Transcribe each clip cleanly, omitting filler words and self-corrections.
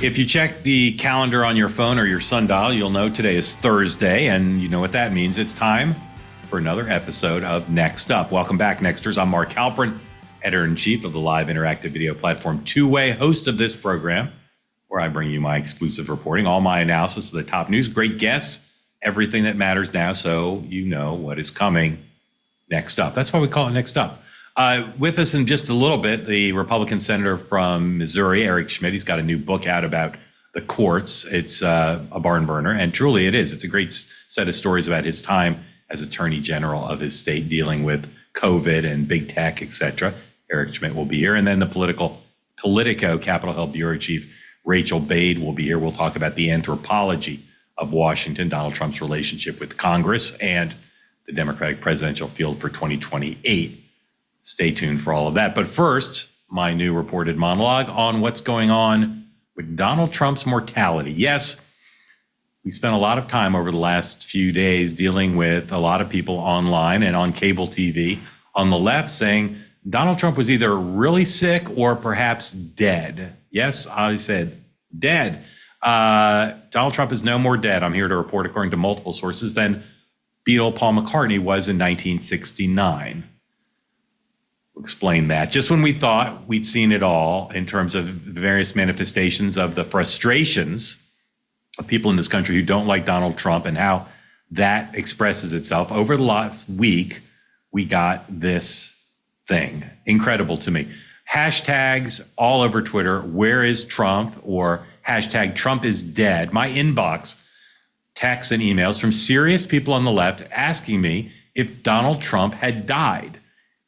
If you check the calendar on your phone or your sundial, you'll know today is Thursday, and you know what that means. It's time for another episode of Next Up. Welcome back, Nexters. I'm Mark Halperin, editor-in-chief of the live interactive video platform Two-Way, host of this program, where I bring you my exclusive reporting, all my analysis of the top news, great guests, everything that matters now, so you know what is coming next up. That's why we call it Next Up. With us in just a little bit, the Republican senator from Missouri, Eric Schmitt. He's got a new book out about the courts. It's a barn burner, and truly it is. It's a great set of stories about his time as Attorney General of his state dealing with COVID and big tech, etc. Eric Schmitt will be here. And then the Politico Capitol Hill Bureau Chief Rachel Bade will be here. We'll talk about the anthropology of Washington, Donald Trump's relationship with Congress, and the Democratic presidential field for 2028. Stay tuned for all of that. But first, my new reported monologue on what's going on with Donald Trump's mortality. Yes, we spent a lot of time over the last few days dealing with a lot of people online and on cable TV on the left saying Donald Trump was either really sick or perhaps dead. Yes, I said dead. Donald Trump is no more dead, I'm here to report, according to multiple sources, than Beatle Paul McCartney was in 1969. Explain that. Just when we thought we'd seen it all in terms of the various manifestations of the frustrations of people in this country who don't like Donald Trump and how that expresses itself, over the last week, we got this thing. Incredible to me. Hashtags all over Twitter, where is Trump? Or hashtag Trump is dead. My inbox, texts and emails from serious people on the left asking me if Donald Trump had died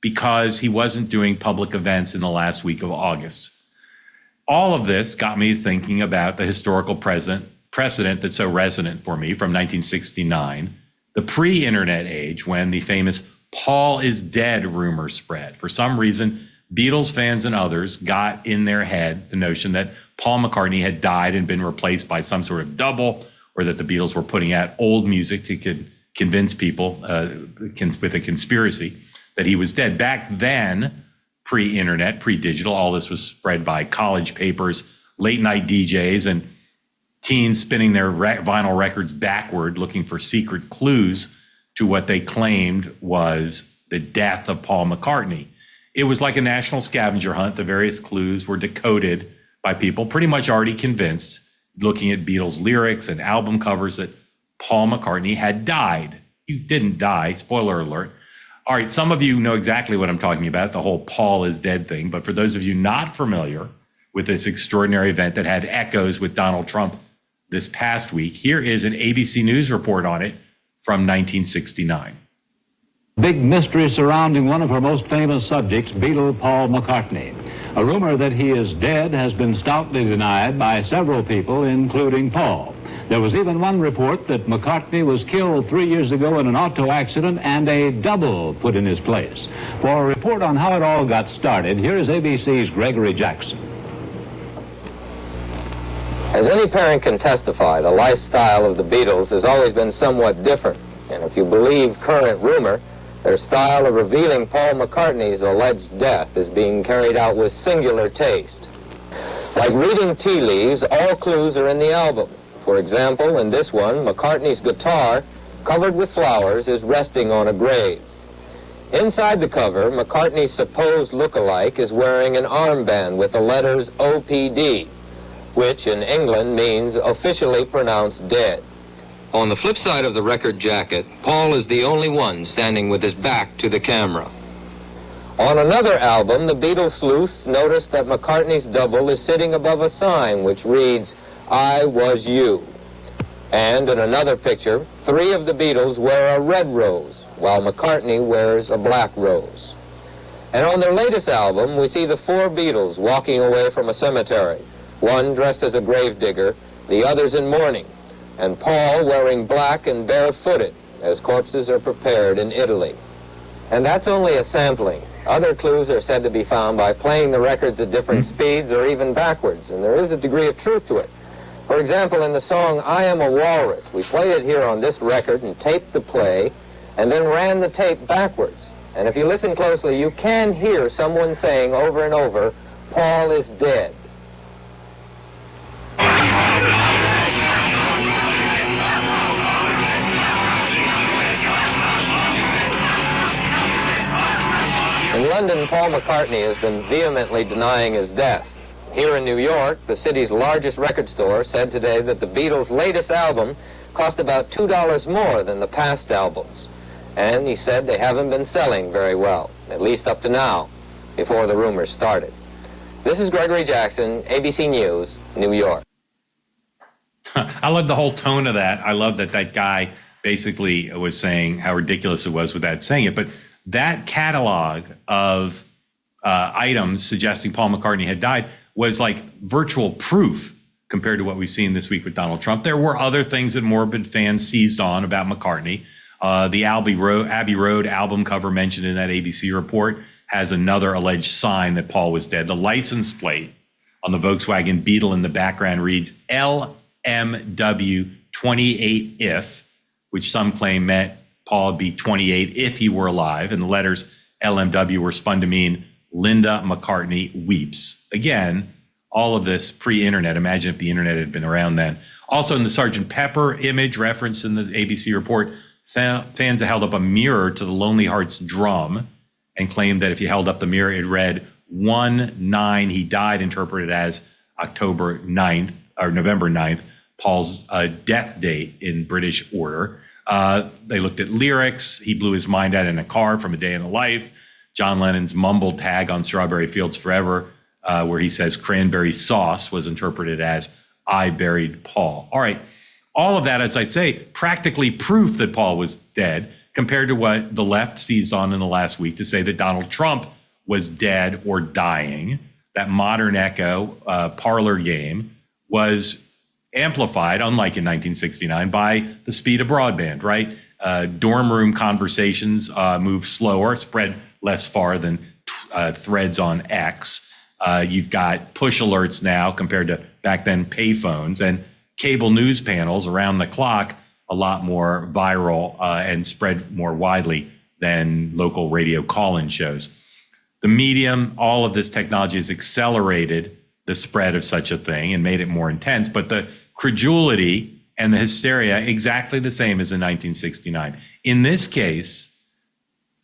because he wasn't doing public events in the last week of August. All of this got me thinking about the historical precedent that's so resonant for me from 1969, the pre-internet age, when the famous Paul is dead rumor spread. For some reason, Beatles fans and others got in their head the notion that Paul McCartney had died and been replaced by some sort of double, or that the Beatles were putting out old music to convince people with a conspiracy that he was dead. Back then, pre-internet, pre-digital, all this was spread by college papers, late-night DJs, and teens spinning their vinyl records backward, looking for secret clues to what they claimed was the death of Paul McCartney. It was like a national scavenger hunt. The various clues were decoded by people pretty much already convinced, looking at Beatles lyrics and album covers, that Paul McCartney had died. He didn't die, spoiler alert. All right, some of you know exactly what I'm talking about, the whole Paul is dead thing. But for those of you not familiar with this extraordinary event that had echoes with Donald Trump this past week, here is an ABC News report on it from 1969. Big mystery surrounding one of her most famous subjects, Beatle Paul McCartney. A rumor that he is dead has been stoutly denied by several people, including Paul. There was even one report that McCartney was killed 3 years ago in an auto accident and a double put in his place. For a report on how it all got started, here is ABC's Gregory Jackson. As any parent can testify, the lifestyle of the Beatles has always been somewhat different. And if you believe current rumor, their style of revealing Paul McCartney's alleged death is being carried out with singular taste. Like reading tea leaves, all clues are in the album. For example, in this one, McCartney's guitar, covered with flowers, is resting on a grave. Inside the cover, McCartney's supposed look-alike is wearing an armband with the letters OPD, which in England means officially pronounced dead. On the flip side of the record jacket, Paul is the only one standing with his back to the camera. On another album, the Beatles sleuths noticed that McCartney's double is sitting above a sign which reads, I was you. And in another picture, 3 of the Beatles wear a red rose, while McCartney wears a black rose. And on their latest album, we see the 4 Beatles walking away from a cemetery, one dressed as a gravedigger, the others in mourning, and Paul wearing black and barefooted as corpses are prepared in Italy. And that's only a sampling. Other clues are said to be found by playing the records at different speeds or even backwards, and there is a degree of truth to it. For example, in the song I Am a Walrus, we played it here on this record and taped the play and then ran the tape backwards. And if you listen closely, you can hear someone saying over and over, Paul is dead. London, Paul McCartney has been vehemently denying his death. Here in New York, the city's largest record store said today that the Beatles' latest album cost about $2 more than the past albums. And he said they haven't been selling very well, at least up to now, before the rumors started. This is Gregory Jackson, ABC News, New York. I love the whole tone of that. I love that that guy basically was saying how ridiculous it was without saying it. But that catalog of items suggesting Paul McCartney had died was like virtual proof compared to what we've seen this week with Donald Trump. There were other things that morbid fans seized on about McCartney. The Abbey Road album cover mentioned in that ABC report has another alleged sign that Paul was dead. The license plate on the Volkswagen Beetle in the background reads LMW 28 if, which some claim meant Paul would be 28 if he were alive. And the letters LMW were spun to mean Linda McCartney weeps. Again, all of this pre-internet. Imagine if the internet had been around then. Also in the Sgt. Pepper image referenced in the ABC report, fans held up a mirror to the Lonely Hearts drum and claimed that if you held up the mirror, it read 1-9. He died, interpreted as October 9th or November 9th, Paul's death date in British order. They looked at lyrics. He blew his mind out in a car from A Day in the Life. John Lennon's mumbled tag on Strawberry Fields Forever, where he says cranberry sauce, was interpreted as I buried Paul. All right. All of that, as I say, practically proof that Paul was dead compared to what the left seized on in the last week to say that Donald Trump was dead or dying. That modern echo parlor game was amplified, unlike in 1969, by the speed of broadband, right? Dorm room conversations move slower, spread less far than threads on X. You've got push alerts now compared to back then payphones, and cable news panels around the clock, a lot more viral and spread more widely than local radio call-in shows. The medium, all of this technology has accelerated the spread of such a thing and made it more intense, but the credulity and the hysteria exactly the same as in 1969. In this case,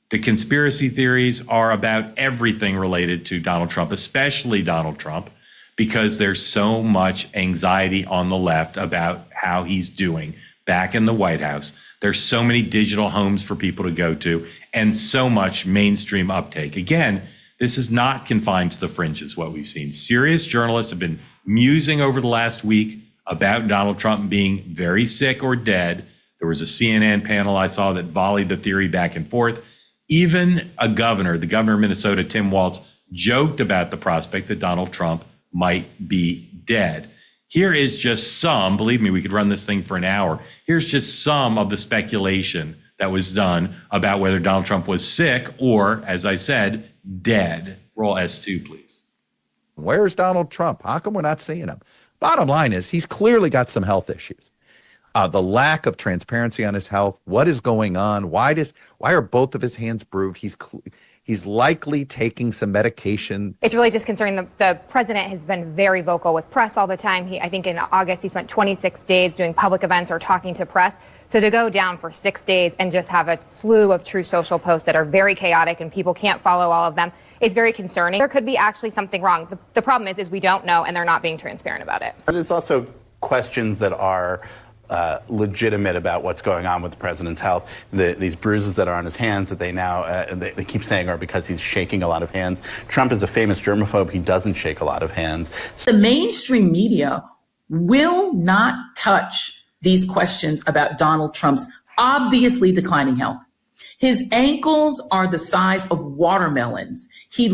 the conspiracy theories are about everything related to Donald Trump, especially Donald Trump, because there's so much anxiety on the left about how he's doing back in the White House. There's so many digital homes for people to go to and so much mainstream uptake. Again, this is not confined to the fringes, what we've seen. Serious journalists have been musing over the last week about Donald Trump being very sick or dead. There was a CNN panel I saw that volleyed the theory back and forth. Even a governor, the governor of Minnesota, Tim Walz, joked about the prospect that Donald Trump might be dead. Here is just some, believe me, we could run this thing for an hour. Here's just some of the speculation that was done about whether Donald Trump was sick or, as I said, dead. Roll S2, please. Where's Donald Trump? How come we're not seeing him? Bottom line is he's clearly got some health issues. The lack of transparency on his health, what is going on? Why are both of his hands bruised? He's likely taking some medication. It's really disconcerting. The president has been very vocal with press all the time. I think in August he spent 26 days doing public events or talking to press. So to go down for 6 days and just have a slew of true social posts that are very chaotic and people can't follow all of them, it's very concerning. There could be actually something wrong. The problem is we don't know and they're not being transparent about it. But it's also questions that are legitimate about what's going on with the president's health. These bruises that are on his hands that they now they keep saying are because he's shaking a lot of hands. Trump is a famous germaphobe. He doesn't shake a lot of hands. The mainstream media will not touch these questions about Donald Trump's obviously declining health. His ankles are the size of watermelons. He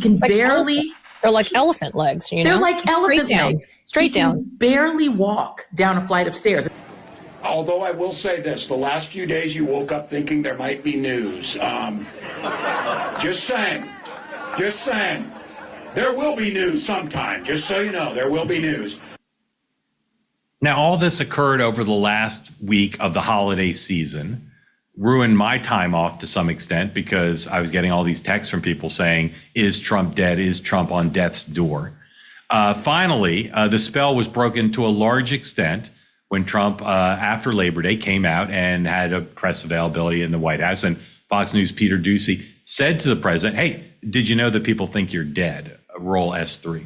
can like barely... They're like elephant legs, you know? They're like elephant legs. Straight down. He can barely walk down a flight of stairs. Although I will say this, the last few days you woke up thinking there might be news. Just saying. There will be news sometime. Just so you know, there will be news. Now, all this occurred over the last week of the holiday season. Ruined my time off to some extent because I was getting all these texts from people saying, is Trump dead? Is Trump on death's door? Finally, the spell was broken to a large extent when Trump, after Labor Day, came out and had a press availability in the White House. And Fox News' Peter Doocy said to the president, hey, did you know that people think you're dead? Roll S3.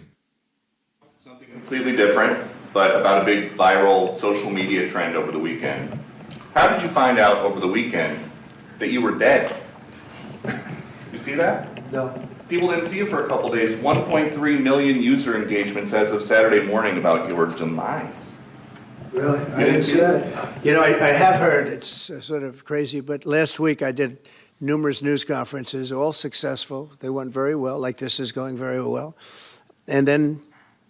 Something completely different, but about a big viral social media trend over the weekend. How did you find out over the weekend that you were dead? You see that? No. People didn't see you for a couple days. 1.3 million user engagements as of Saturday morning about your demise. Really? I didn't see that. You know, I have heard, it's sort of crazy, but last week I did numerous news conferences, all successful. They went very well, like this is going very well. And then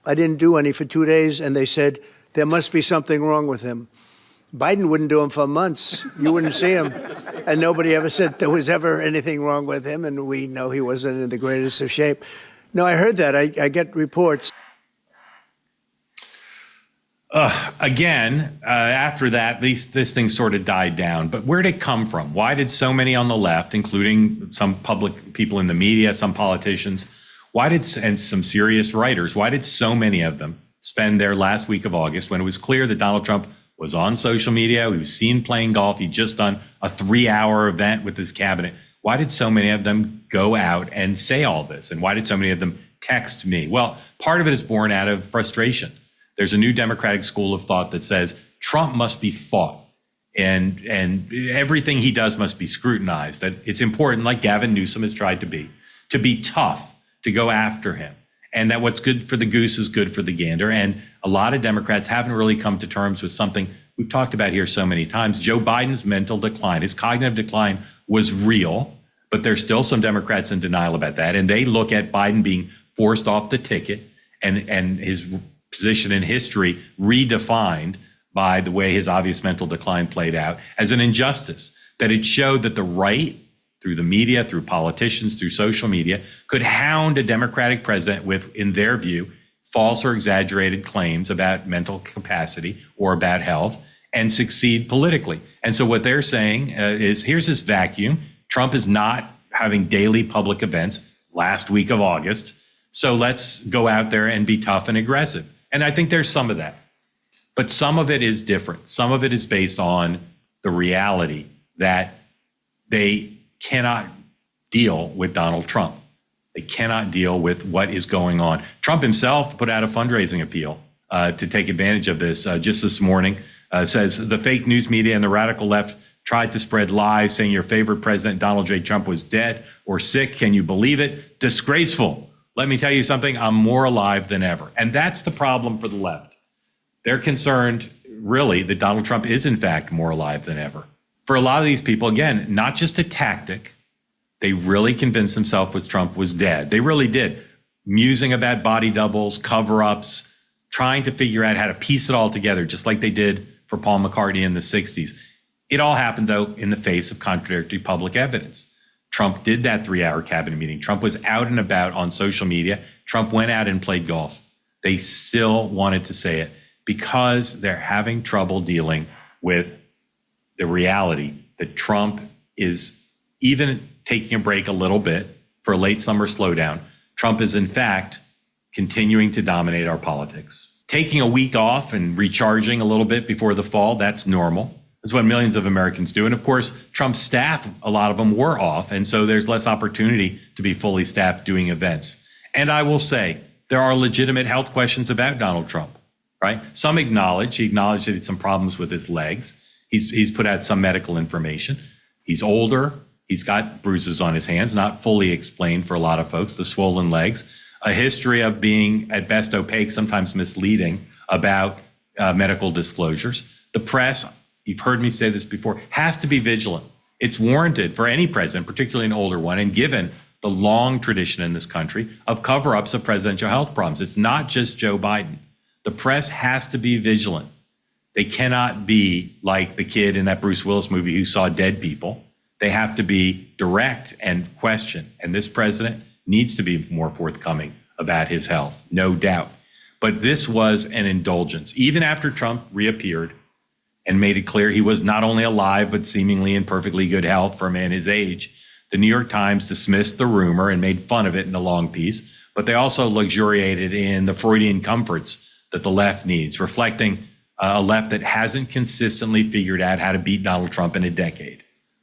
I didn't do any for 2 days, and they said, there must be something wrong with him. Biden wouldn't do them for months. You wouldn't see him. And nobody ever said there was ever anything wrong with him, and we know he wasn't in the greatest of shape. No, I heard that. I get reports. After that, this thing sort of died down. But where did it come from? Why did so many on the left, including some public people in the media, some politicians, and some serious writers, why did so many of them spend their last week of August when it was clear that Donald Trump was on social media, he was seen playing golf, he'd just done a 3-hour event with his cabinet? Why did so many of them go out and say all this? And why did so many of them text me? Well, part of it is born out of frustration. There's a new Democratic school of thought that says Trump must be fought and everything he does must be scrutinized, that it's important, like Gavin Newsom has tried to be tough, to go after him, and that what's good for the goose is good for the gander. And a lot of Democrats haven't really come to terms with something we've talked about here so many times. Joe Biden's mental decline, his cognitive decline was real, but there's still some Democrats in denial about that. And they look at Biden being forced off the ticket and his position in history redefined by the way his obvious mental decline played out as an injustice, that it showed that the right, through the media, through politicians, through social media, could hound a Democratic president with, in their view, false or exaggerated claims about mental capacity or about health and succeed politically. And so what they're saying is, here's this vacuum. Trump is not having daily public events last week of August, so let's go out there and be tough and aggressive. And I think there's some of that. But some of it is different. Some of it is based on the reality that they cannot deal with Donald Trump. They cannot deal with what is going on. Trump himself put out a fundraising appeal to take advantage of this just this morning. Says the fake news media and the radical left tried to spread lies saying your favorite president, Donald J. Trump, was dead or sick. Can you believe it? Disgraceful. Let me tell you something, I'm more alive than ever. And that's the problem for the left. They're concerned, really, that Donald Trump is, in fact, more alive than ever. For a lot of these people, again, not just a tactic, they really convinced themselves that Trump was dead. They really did. Musing about body doubles, cover-ups, trying to figure out how to piece it all together, just like they did for Paul McCartney in the 60s. It all happened, though, in the face of contradictory public evidence. Trump did that 3-hour cabinet meeting. Trump was out and about on social media. Trump went out and played golf. They still wanted to say it because they're having trouble dealing with the reality that Trump is, even taking a break a little bit for a late summer slowdown, Trump is in fact continuing to dominate our politics. Taking a week off and recharging a little bit before the fall, that's normal. That's what millions of Americans do. And of course, Trump's staff, a lot of them were off. And so there's less opportunity to be fully staffed doing events. And I will say, there are legitimate health questions about Donald Trump, right? Some he acknowledged that he had some problems with his legs. He's put out some medical information. He's older. He's got bruises on his hands, not fully explained for a lot of folks, the swollen legs, a history of being at best opaque, sometimes misleading about medical disclosures. The press, you've heard me say this before, has to be vigilant. It's warranted for any president, particularly an older one, and given the long tradition in this country of cover-ups of presidential health problems. It's not just Joe Biden. The press has to be vigilant. They cannot be like the kid in that Bruce Willis movie who saw dead people. They have to be direct and question. And this president needs to be more forthcoming about his health, no doubt. But this was an indulgence. Even after Trump reappeared and made it clear he was not only alive, but seemingly in perfectly good health for a man his age, the New York Times dismissed the rumor and made fun of it in a long piece. But they also luxuriated in the Freudian comforts that the left needs, reflecting a left that hasn't consistently figured out how to beat Donald Trump in a decade.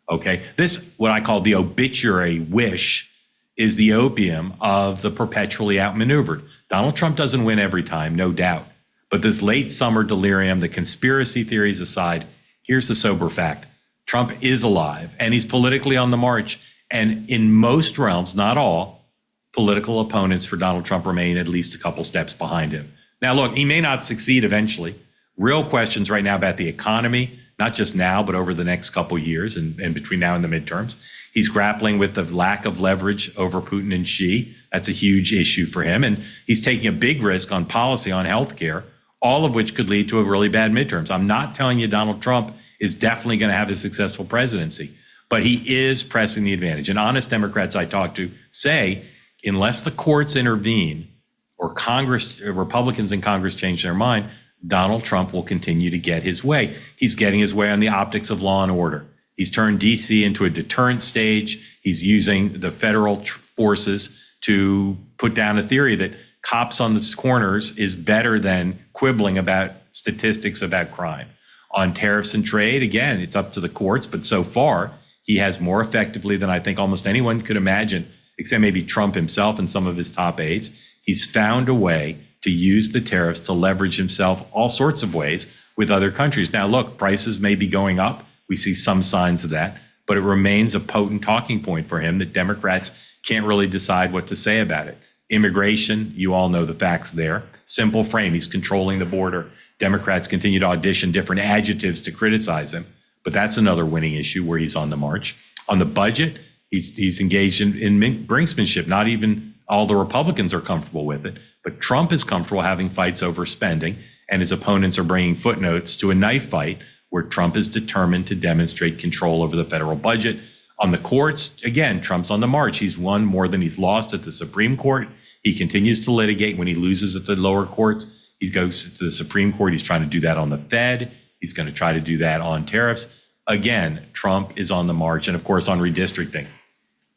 Okay. This, what I call the obituary wish, is the opium of the perpetually outmaneuvered. Donald Trump doesn't win every time, no doubt. But this late summer delirium, the conspiracy theories aside, here's the sober fact. Trump is alive and he's politically on the march. And in most realms, not all, political opponents for Donald Trump remain at least a couple steps behind him. Now, look, he may not succeed eventually. Real questions right now about the economy, not just now, but over the next couple years and between now and the midterms. He's grappling with the lack of leverage over Putin and Xi. That's a huge issue for him. And he's taking a big risk on policy, on healthcare, all of which could lead to a really bad midterms. I'm not telling you Donald Trump is definitely going to have a successful presidency, but he is pressing the advantage. And honest Democrats I talk to say, unless the courts intervene or Congress, Republicans in Congress change their mind, Donald Trump will continue to get his way. He's getting his way on the optics of law and order. He's turned D.C. into a deterrent stage. He's using the federal forces to put down a theory that cops on the corners is better than quibbling about statistics about crime. On tariffs and trade, again, it's up to the courts, but so far, he has more effectively than I think almost anyone could imagine, except maybe Trump himself and some of his top aides. He's found a way to use the tariffs to leverage himself all sorts of ways with other countries. Now, look, prices may be going up. We see some signs of that, but it remains a potent talking point for him that Democrats can't really decide what to say about it. Immigration, you all know the facts there. Simple frame, he's controlling the border. Democrats continue to audition different adjectives to criticize him, but that's another winning issue where he's on the march. On the budget, he's engaged in brinksmanship. Not even all the Republicans are comfortable with it, but Trump is comfortable having fights over spending, and his opponents are bringing footnotes to a knife fight where Trump is determined to demonstrate control over the federal budget. On the courts, again, Trump's on the march. He's won more than he's lost at the Supreme Court. He continues to litigate. When he loses at the lower courts, he goes to the Supreme Court. He's trying to do that on the Fed. He's going to try to do that on tariffs. Again, Trump is on the march. And of course, on redistricting,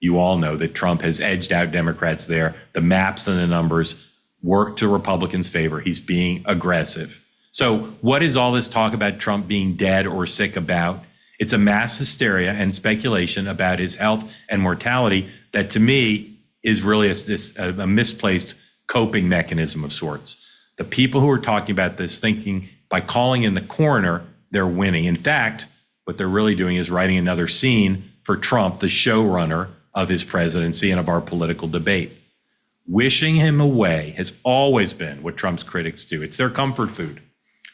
you all know that Trump has edged out Democrats there. The maps and the numbers work to Republicans' favor. He's being aggressive. So what is all this talk about Trump being dead or sick about? It's a mass hysteria and speculation about his health and mortality that to me is really a misplaced coping mechanism of sorts. The people who are talking about this thinking by calling in the coroner, they're winning. In fact, what they're really doing is writing another scene for Trump, the showrunner of his presidency and of our political debate. Wishing him away has always been what Trump's critics do. It's their comfort food.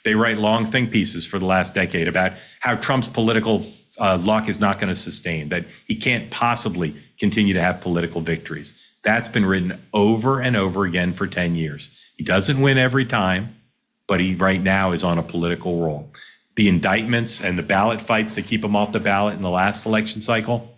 They write long think pieces for the last decade about how Trump's political luck is not going to sustain, that he can't possibly continue to have political victories. That's been written over and over again for 10 years. He doesn't win every time, but he right now is on a political roll. The indictments and the ballot fights to keep him off the ballot in the last election cycle,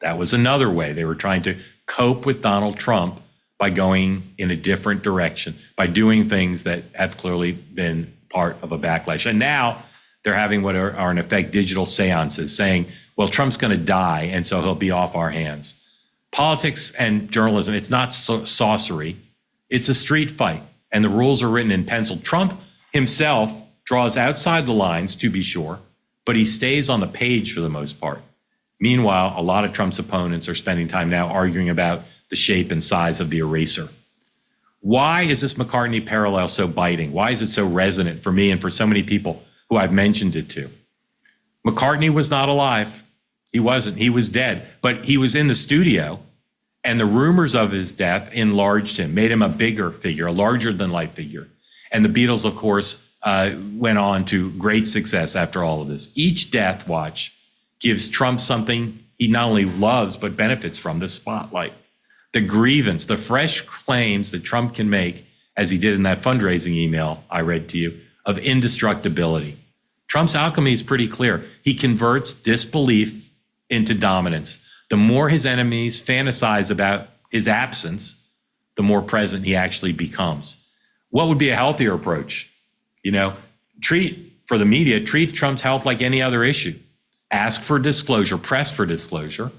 that was another way. They were trying to cope with Donald Trump by going in a different direction, by doing things that have clearly been part of a backlash. And now they're having what are in effect digital seances saying, well, Trump's going to die, and so he'll be off our hands. Politics and journalism, it's not sorcery. It's a street fight, and the rules are written in pencil. Trump himself draws outside the lines, to be sure, but he stays on the page for the most part. Meanwhile, a lot of Trump's opponents are spending time now arguing about the shape and size of the eraser. Why is this McCartney parallel so biting? Why is it so resonant for me and for so many people who I've mentioned it to? McCartney was not alive. He wasn't. He was dead. But he was in the studio, and the rumors of his death enlarged him, made him a bigger figure, a larger-than-life figure. And the Beatles, of course, went on to great success after all of this. Each death watch gives Trump something he not only loves but benefits from, the spotlight. The grievance, the fresh claims that Trump can make, as he did in that fundraising email I read to you, of indestructibility. Trump's alchemy is pretty clear. He converts disbelief into dominance. The more his enemies fantasize about his absence, the more present he actually becomes. What would be a healthier approach? Treat Trump's health like any other issue. Ask for disclosure, press for disclosure,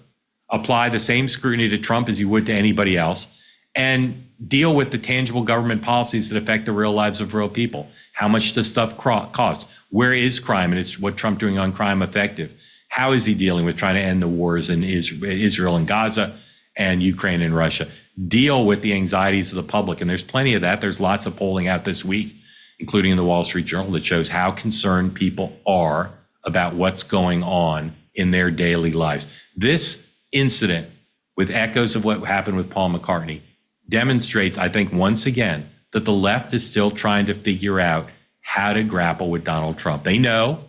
apply the same scrutiny to Trump as you would to anybody else, and deal with the tangible government policies that affect the real lives of real people. How much does stuff cost? Where is crime? And is what Trump doing on crime effective? How is he dealing with trying to end the wars in Israel and Gaza and Ukraine and Russia? Deal with the anxieties of the public. And there's plenty of that. There's lots of polling out this week, including in the Wall Street Journal, that shows how concerned people are about what's going on in their daily lives. This incident, with echoes of what happened with Paul McCartney, demonstrates, I think, once again, that the left is still trying to figure out how to grapple with Donald Trump. They know,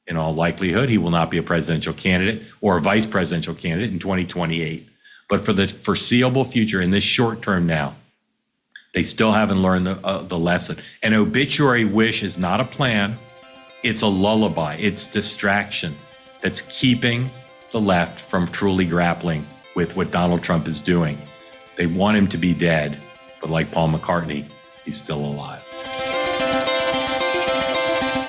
in all likelihood, he will not be a presidential candidate or a vice presidential candidate in 2028. But for the foreseeable future, in this short term now, they still haven't learned the lesson. An obituary wish is not a plan. It's a lullaby. It's distraction that's keeping the left from truly grappling with what Donald Trump is doing. They want him to be dead, but like Paul McCartney, he's still alive.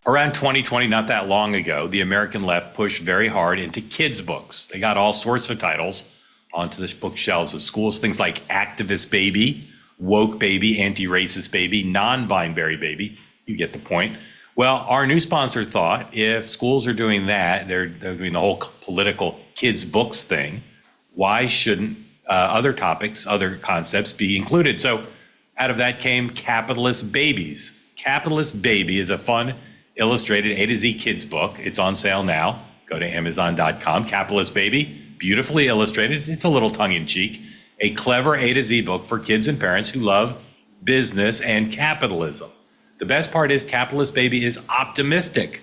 Around 2020, not that long ago, the American left pushed very hard into kids' books. They got all sorts of titles onto the bookshelves of schools, things like Activist Baby, Woke Baby, Anti-Racist Baby, Non-Binary Baby. You get the point. Well, our new sponsor thought if schools are doing that, they're doing the whole political kids' books thing, why shouldn't other topics, other concepts be included? So out of that came Capitalist Babies. Capitalist Baby is a fun, illustrated A to Z kids book. It's on sale now. Go to Amazon.com. Capitalist Baby, beautifully illustrated. It's a little tongue-in-cheek. A clever A to Z book for kids and parents who love business and capitalism. The best part is Capitalist Baby is optimistic.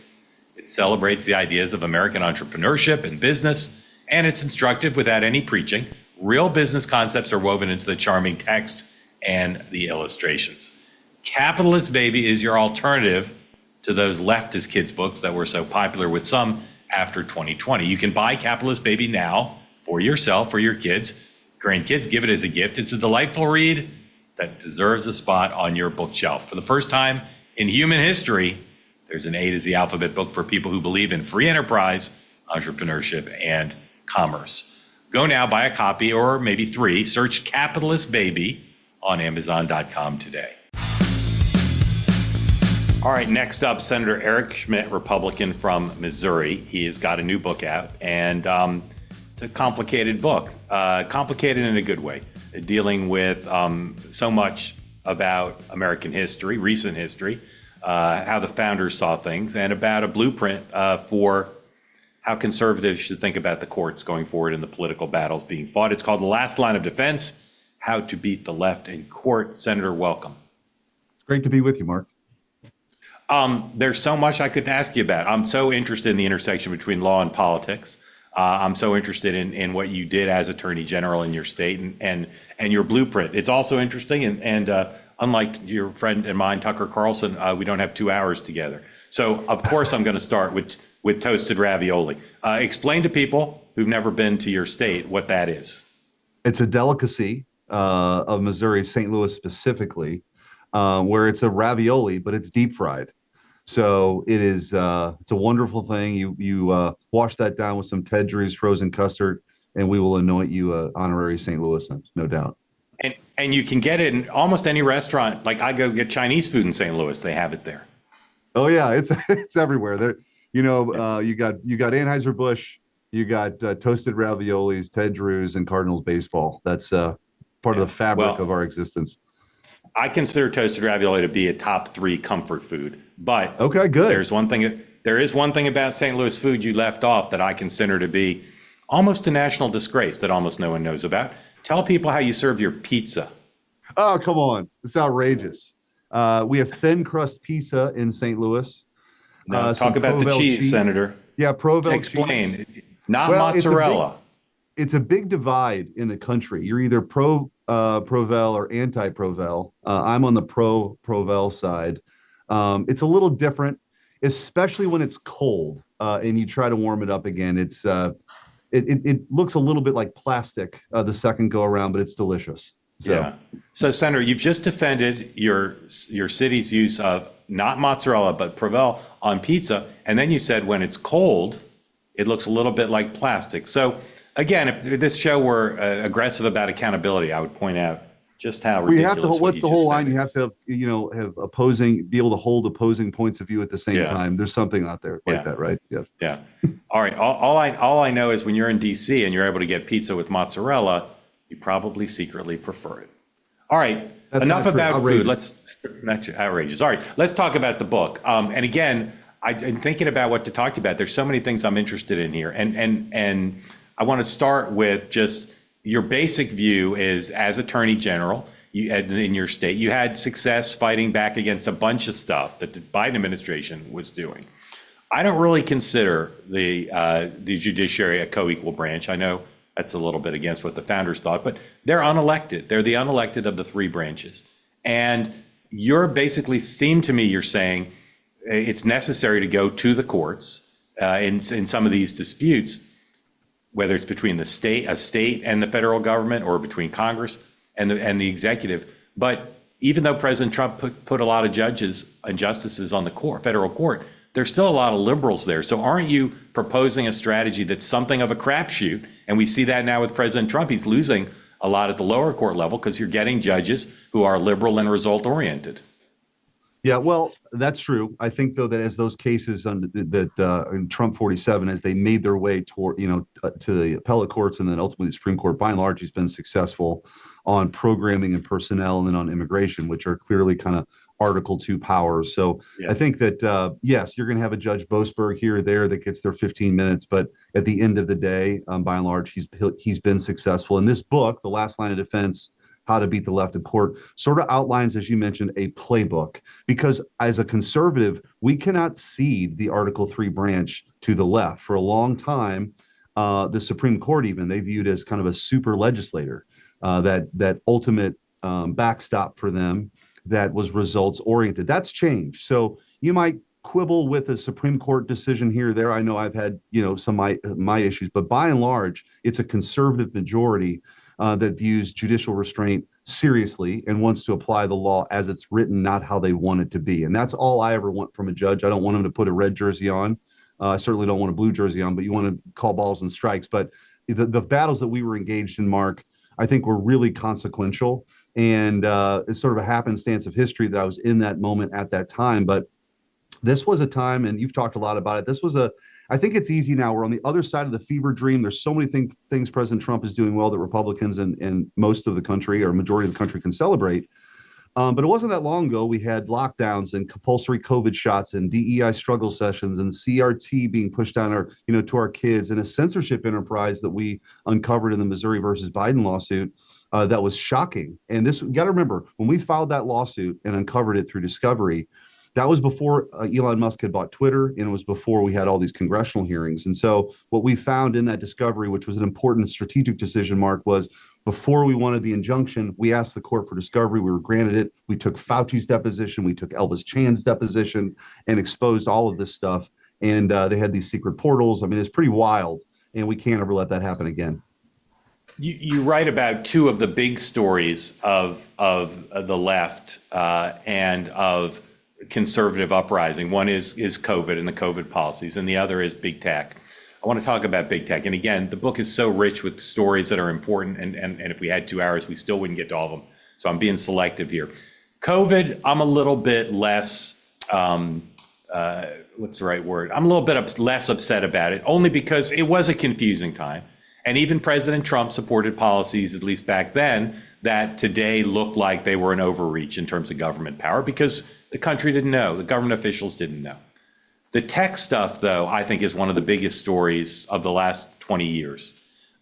It celebrates the ideas of American entrepreneurship and business, and it's instructive without any preaching. Real business concepts are woven into the charming text and the illustrations. Capitalist Baby is your alternative to those leftist kids books that were so popular with some after 2020. You can buy Capitalist Baby now for yourself or your kids, grandkids. Give it as a gift. It's a delightful read that deserves a spot on your bookshelf. For the first time in human history, there's an A to Z alphabet book for people who believe in free enterprise, entrepreneurship, and commerce. Go now, buy a copy or maybe 3. Search Capitalist Baby on Amazon.com today. All right, next up, Senator Eric Schmitt, Republican from Missouri. He has got a new book out, and it's a complicated book, complicated in a good way, dealing with so much about American history, recent history, how the founders saw things, and about a blueprint for how conservatives should think about the courts going forward in the political battles being fought. It's called The Last Line of Defense, How to Beat the Left in Court. Senator, welcome. It's great to be with you, Mark. There's so much I could ask you about. I'm so interested in the intersection between law and politics. I'm so interested in what you did as Attorney General in your state and your blueprint. It's also interesting, and unlike your friend and mine, Tucker Carlson, we don't have 2 hours together. So, of course, I'm going to start with toasted ravioli. Explain to people who've never been to your state what that is. It's a delicacy of Missouri, St. Louis specifically, where it's a ravioli, but it's deep fried. So it is. It's a wonderful thing. You wash that down with some Ted Drew's frozen custard, and we will anoint you honorary St. Louisan, no doubt. And you can get it in almost any restaurant. Like I go get Chinese food in St. Louis, they have it there. Oh yeah, it's everywhere. There, you got Anheuser-Busch, you got toasted raviolis, Ted Drew's, and Cardinals baseball. That's part of the fabric of our existence. I consider toasted ravioli to be a top 3 comfort food. But okay, good. There is one thing about St. Louis food you left off that I consider to be almost a national disgrace that almost no one knows about. Tell people how you serve your pizza. Oh, come on. It's outrageous. We have thin crust pizza in St. Louis. No, talk about the cheese, Senator. Yeah, Provel Explain. Cheese. Not mozzarella. It's a big divide in the country. You're either pro Provel or anti Provel. I'm on the pro Provel side. It's a little different, especially when it's cold and you try to warm it up again. It looks a little bit like plastic the second go around, but it's delicious. So. Yeah. So, Senator, you've just defended your city's use of not mozzarella but Provel on pizza, and then you said when it's cold, it looks a little bit like plastic. So, again, if this show were aggressive about accountability, I would point out Just how we ridiculous. have to. What What's you the just whole said line? You have is. to, be able to hold opposing points of view at the same Yeah. time. There's something out there like that, right? Yes. Yeah. All right. All I know is when you're in DC and you're able to get pizza with mozzarella, you probably secretly prefer it. All right. That's Enough not true. about Outrageous. food. Let's outrageous. All right. Let's talk about the book. And again, I'm thinking about what to talk to you about. There's so many things I'm interested in here, and I want to start with just your basic view is as Attorney General. In your state, you had success fighting back against a bunch of stuff that the Biden administration was doing. I don't really consider the judiciary a co-equal branch. I know that's a little bit against what the founders thought, but they're unelected. They're the unelected of the three branches. And you're basically, you're saying it's necessary to go to the courts in some of these disputes, whether it's between a state and the federal government, or between Congress and the executive. But even though President Trump put a lot of judges and justices on the federal court, there's still a lot of liberals there. So aren't you proposing a strategy that's something of a crapshoot? And we see that now with President Trump. He's losing a lot at the lower court level because you're getting judges who are liberal and result oriented. Yeah, well, that's true. I think, though, that as those cases in Trump 47, as they made their way toward, to the appellate courts and then ultimately the Supreme Court, by and large, he's been successful on programming and personnel and then on immigration, which are clearly kind of Article 2 powers. So yeah. I think that, yes, you're going to have a Judge Boasberg here or there that gets their 15 minutes. But at the end of the day, by and large, he's been successful. In this book, The Last Line of Defense, How to Beat the Left in Court, sort of outlines, as you mentioned, a playbook. Because as a conservative, we cannot cede the Article 3 branch to the left. For a long time, the Supreme Court even, they viewed as kind of a super legislator, that ultimate backstop for them that was results oriented. That's changed. So you might quibble with a Supreme Court decision here or there. I know I've had, some of my issues, but by and large, it's a conservative majority that views judicial restraint seriously and wants to apply the law as it's written, not how they want it to be. And that's all I ever want from a judge. I don't want him to put a red jersey on. I certainly don't want a blue jersey on, but you want to call balls and strikes. But the battles that we were engaged in, Mark, I think were really consequential. And it's sort of a happenstance of history that I was in that moment at that time. But this was a time, and you've talked a lot about it. I think it's easy now. We're on the other side of the fever dream. There's so many things President Trump is doing well that Republicans and most of the country, or majority of the country, can celebrate. But it wasn't that long ago we had lockdowns and compulsory COVID shots and DEI struggle sessions and CRT being pushed down to our kids, and a censorship enterprise that we uncovered in the Missouri versus Biden lawsuit that was shocking. And you got to remember, when we filed that lawsuit and uncovered it through discovery, that was before Elon Musk had bought Twitter, and it was before we had all these congressional hearings. And so what we found in that discovery, which was an important strategic decision, Mark, was before we wanted the injunction, we asked the court for discovery. We were granted it. We took Fauci's deposition. We took Elvis Chan's deposition and exposed all of this stuff. And they had these secret portals. I mean, it's pretty wild, and we can't ever let that happen again. You write about two of the big stories of the left and of conservative uprising. One is COVID and the COVID policies, and the other is big tech. I want to talk about big tech. And again, the book is so rich with stories that are important, and if we had 2 hours, we still wouldn't get to all of them. So I'm being selective here. COVID, I'm a little bit less, what's the right word? I'm a little bit less upset about it, only because it was a confusing time. And even President Trump supported policies, at least back then, that today look like they were an overreach in terms of government power, because the country didn't know, the government officials didn't know. The tech stuff, though, I think is one of the biggest stories of the last 20 years.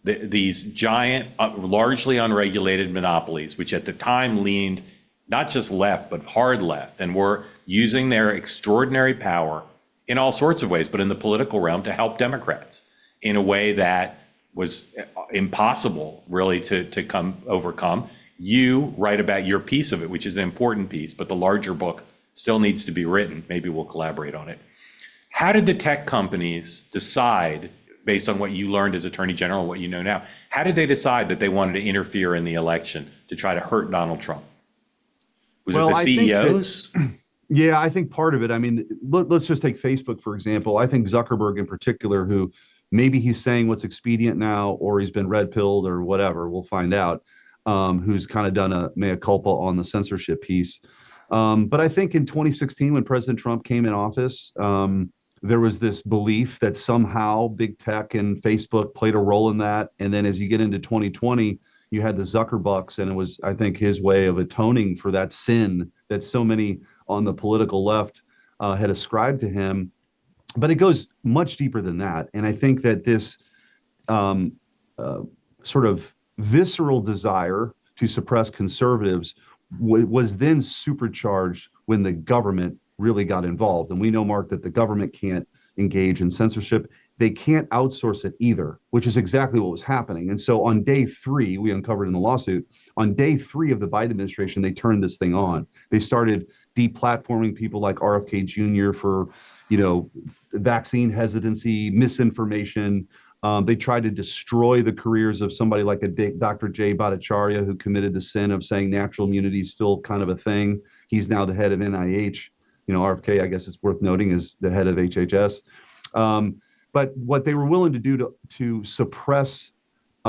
These giant, largely unregulated monopolies, which at the time leaned not just left, but hard left, and were using their extraordinary power in all sorts of ways, but in the political realm to help Democrats in a way that was impossible really to overcome. You write about your piece of it, which is an important piece, but the larger book still needs to be written. Maybe we'll collaborate on it. How did the tech companies decide, based on what you learned as Attorney General and what you know now, how did they decide that they wanted to interfere in the election to try to hurt Donald Trump? Was it the CEOs? Yeah, I think part of it. I mean, let's just take Facebook, for example. I think Zuckerberg in particular, who maybe he's saying what's expedient now, or he's been red-pilled or whatever, we'll find out. who's kind of done a mea culpa on the censorship piece. But I think in 2016, when President Trump came in office, there was this belief that somehow big tech and Facebook played a role in that. And then as you get into 2020, you had the Zuckerbucks, and it was, I think, his way of atoning for that sin that so many on the political left had ascribed to him. But it goes much deeper than that. And I think that this sort of visceral desire to suppress conservatives was then supercharged when the government really got involved. And we know, Mark, that the government can't engage in censorship. They can't outsource it either, which is exactly what was happening. And so on day 3, we uncovered in the lawsuit, on day 3 of the Biden administration, they turned this thing on. They started deplatforming people like RFK Jr. for, vaccine hesitancy, misinformation. They tried to destroy the careers of somebody like Dr. Jay Bhattacharya, who committed the sin of saying natural immunity is still kind of a thing. He's now the head of NIH. RFK, I guess it's worth noting, is the head of HHS. But what they were willing to do to suppress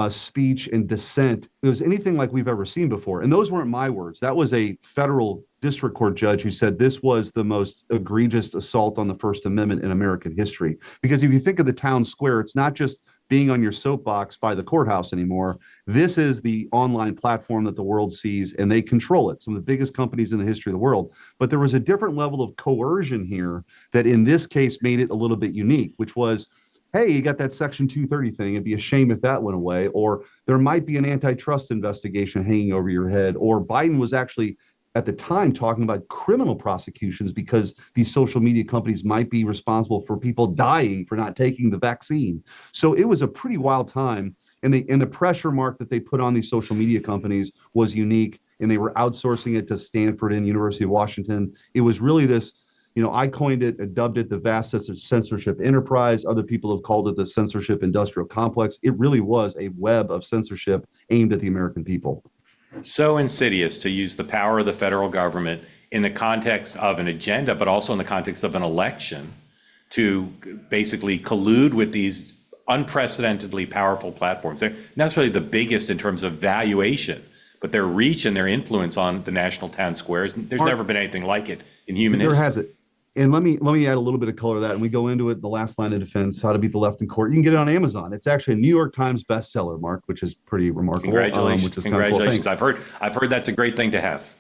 speech and dissent, it was anything like we've ever seen before. And those weren't my words. That was a federal district court judge who said this was the most egregious assault on the First Amendment in American history. Because if you think of the town square, it's not just being on your soapbox by the courthouse anymore. This is the online platform that the world sees, and they control it. Some of the biggest companies in the history of the world. But there was a different level of coercion here that in this case made it a little bit unique, which was, hey, you got that Section 230 thing. It'd be a shame if that went away. Or there might be an antitrust investigation hanging over your head. Or Biden was actually at the time talking about criminal prosecutions because these social media companies might be responsible for people dying for not taking the vaccine. So it was a pretty wild time. And the pressure mark that they put on these social media companies was unique. And they were outsourcing it to Stanford and University of Washington. It was really this, I coined it, dubbed it the vast censorship enterprise. Other people have called it the censorship industrial complex. It really was a web of censorship aimed at the American people. So insidious to use the power of the federal government in the context of an agenda, but also in the context of an election, to basically collude with these unprecedentedly powerful platforms. They're not necessarily the biggest in terms of valuation, but their reach and their influence on the national town squares, there's never been anything like it in human history. There has it. And let me add a little bit of color to that. And we go into it, the last line of defense, How to Beat the Left in Court. You can get it on Amazon. It's actually a New York Times bestseller, Mark, which is pretty remarkable. Congratulations. Which is Congratulations. Kind of cool. I've heard that's a great thing to have.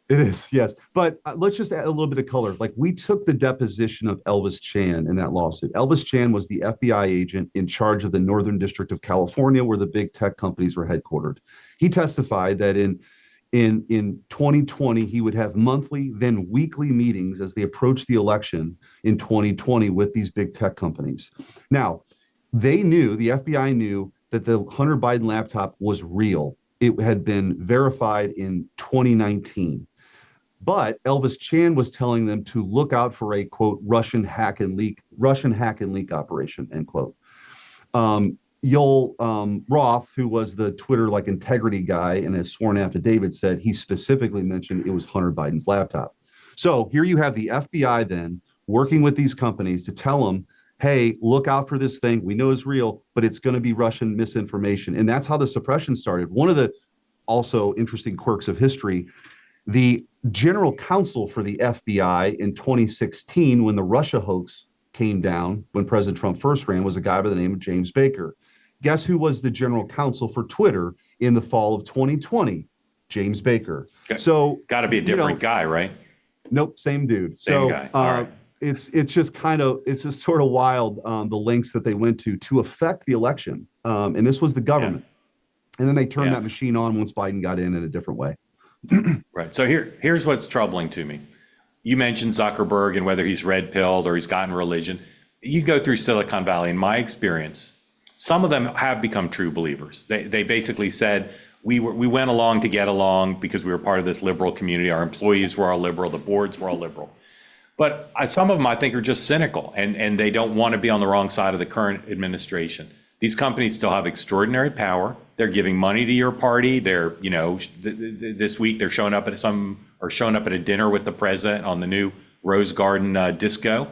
It is, yes. But let's just add a little bit of color. Like, we took the deposition of Elvis Chan in that lawsuit. Elvis Chan was the FBI agent in charge of the Northern District of California, where the big tech companies were headquartered. He testified that in 2020, he would have monthly, then weekly meetings as they approached the election in 2020 with these big tech companies. Now, the FBI knew that the Hunter Biden laptop was real. It had been verified in 2019. But Elvis Chan was telling them to look out for a, quote, Russian hack and leak operation, end quote. Yoel Roth, who was the Twitter integrity guy in a sworn affidavit, said he specifically mentioned it was Hunter Biden's laptop. So here you have the FBI then working with these companies to tell them, hey, look out for this thing. We know it's real, but it's going to be Russian misinformation. And that's how the suppression started. One of the also interesting quirks of history, the general counsel for the FBI in 2016, when the Russia hoax came down, when President Trump first ran, was a guy by the name of James Baker. Guess who was the general counsel for Twitter in the fall of 2020? James Baker. So got to be a different guy, right? Nope, same dude. Same guy. All right. It's just sort of wild, the lengths that they went to affect the election. And this was the government. Yeah. And then they turned that machine on once Biden got in a different way. Right. So here's what's troubling to me. You mentioned Zuckerberg and whether he's red-pilled or he's gotten religion. You go through Silicon Valley, in my experience, some of them have become true believers. They basically said, we went along to get along because we were part of this liberal community. Our employees were all liberal. The boards were all liberal. But some of them, I think, are just cynical, and they don't want to be on the wrong side of the current administration. These companies still have extraordinary power. They're giving money to your party. They're, this week they're showing up at a dinner with the president on the new Rose Garden disco.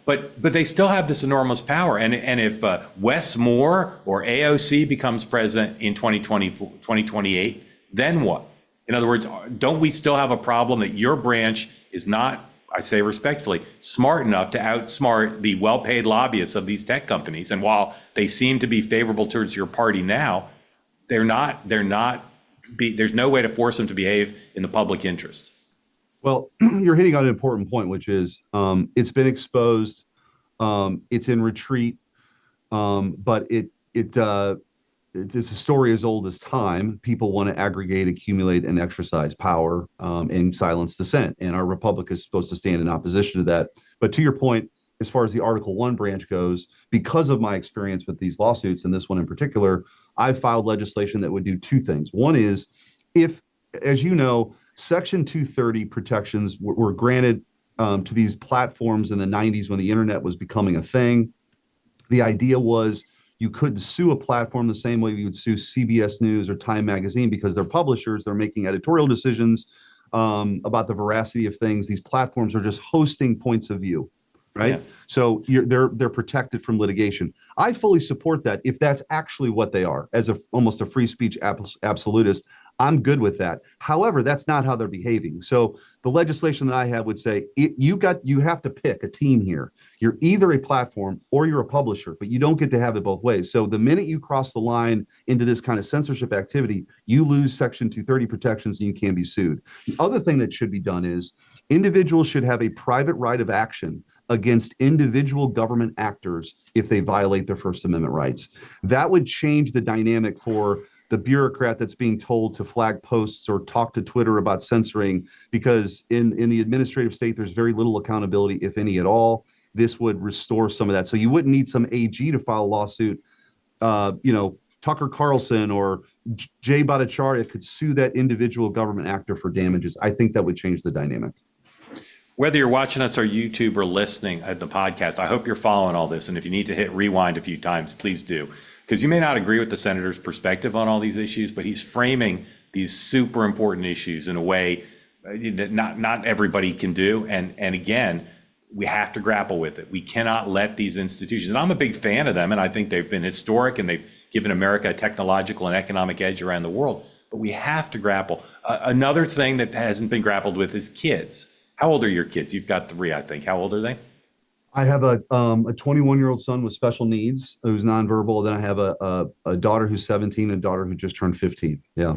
But they still have this enormous power. And if Wes Moore or AOC becomes president in 2028, then what? In other words, don't we still have a problem that your branch is not, I say respectfully, smart enough to outsmart the well-paid lobbyists of these tech companies? And while they seem to be favorable towards your party now, there's no way to force them to behave in the public interest. Well, you're hitting on an important point, which is it's been exposed, it's in retreat, but it's a story as old as time. People want to aggregate, accumulate, and exercise power and silence dissent. And our republic is supposed to stand in opposition to that. But to your point, as far as the Article 1 branch goes, because of my experience with these lawsuits, and this one in particular, I've filed legislation that would do two things. One is, if, as you know, Section 230 protections were granted to these platforms in the 90s when the internet was becoming a thing. The idea was you couldn't sue a platform the same way you would sue CBS News or Time Magazine because they're publishers, they're making editorial decisions about the veracity of things. These platforms are just hosting points of view, right? Yeah. So they're protected from litigation. I fully support that if that's actually what they are, as almost a free speech absolutist. I'm good with that. However, that's not how they're behaving. So the legislation that I have would say you have to pick a team here. You're either a platform or you're a publisher, but you don't get to have it both ways. So the minute you cross the line into this kind of censorship activity, you lose Section 230 protections and you can be sued. The other thing that should be done is individuals should have a private right of action against individual government actors if they violate their First Amendment rights. That would change the dynamic for the bureaucrat that's being told to flag posts or talk to Twitter about censoring, because in the administrative state, there's very little accountability, if any at all. This would restore some of that. So you wouldn't need some AG to file a lawsuit. Tucker Carlson or Jay Bhattacharya could sue that individual government actor for damages. I think that would change the dynamic. Whether you're watching us on YouTube or listening at the podcast, I hope you're following all this. And if you need to hit rewind a few times, please do. Because you may not agree with the senator's perspective on all these issues, but he's framing these super important issues in a way that not everybody can do. And again, we have to grapple with it. We cannot let these institutions, and I'm a big fan of them, and I think they've been historic and they've given America a technological and economic edge around the world, but we have to grapple. Another thing that hasn't been grappled with is kids. How old are your kids? You've got 3, I think. How old are they? I have a 21-year-old son with special needs who's nonverbal. Then I have a daughter who's 17 and a daughter who just turned 15. Yeah.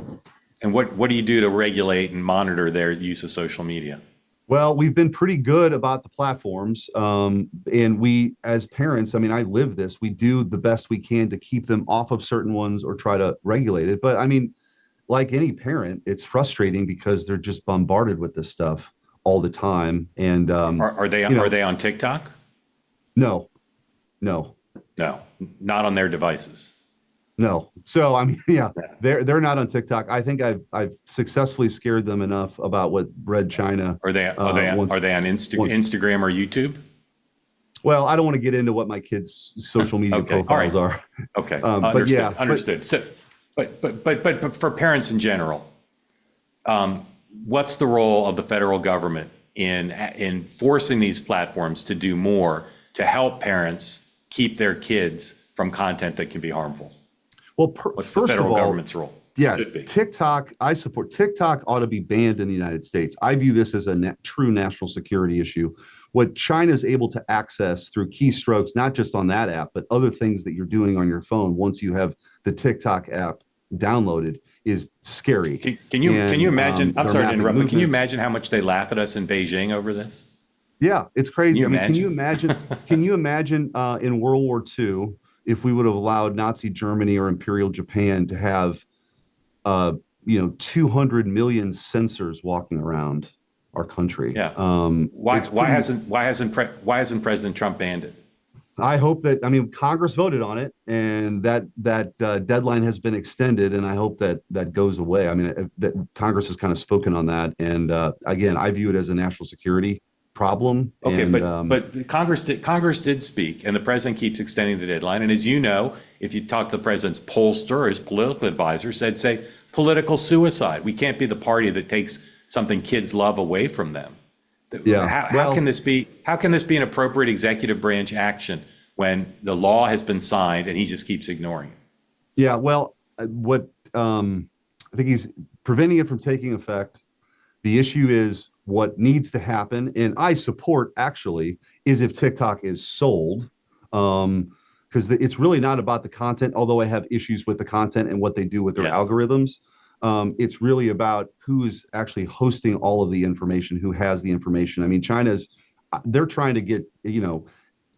And what do you do to regulate and monitor their use of social media? Well, we've been pretty good about the platforms. And we, as parents, I mean, I live this, we do the best we can to keep them off of certain ones or try to regulate it. But I mean, like any parent, it's frustrating because they're just bombarded with this stuff all the time. And are they on TikTok? No, not on their devices. No. So I mean, yeah, they're not on TikTok. I think I've successfully scared them enough about what Red China. Are they on Instagram or YouTube? Well, I don't want to get into what my kids' social media profiles are. Okay, but yeah, understood. So, but for parents in general, what's the role of the federal government in forcing these platforms to do more to help parents keep their kids from content that can be harmful? Well, what's the federal government's role? Yeah, TikTok, I support. TikTok ought to be banned in the United States. I view this as a true national security issue. What China is able to access through keystrokes, not just on that app, but other things that you're doing on your phone once you have the TikTok app downloaded, is scary. Can you imagine? I'm sorry to interrupt, but can you imagine how much they laugh at us in Beijing over this? Yeah, it's crazy. Can you imagine? Can you imagine in World War II if we would have allowed Nazi Germany or Imperial Japan to have 200 million censors walking around our country? Yeah. Why hasn't President Trump banned it? I hope that, Congress voted on it, and that deadline has been extended, and I hope that goes away. That Congress has kind of spoken on that, and again, I view it as a national security problem. Okay, but Congress did speak, and the president keeps extending the deadline. And as you know, if you talk to the president's pollster or his political advisor, say political suicide. We can't be the party that takes something kids love away from them. Yeah. How can this be an appropriate executive branch action when the law has been signed and he just keeps ignoring it? Yeah. Well, what I think he's preventing it from taking effect. The issue is what needs to happen, and I support actually, is if TikTok is sold, because it's really not about the content, although I have issues with the content and what they do with their algorithms. It's really about who's actually hosting all of the information, who has the information. I mean, they're trying to get,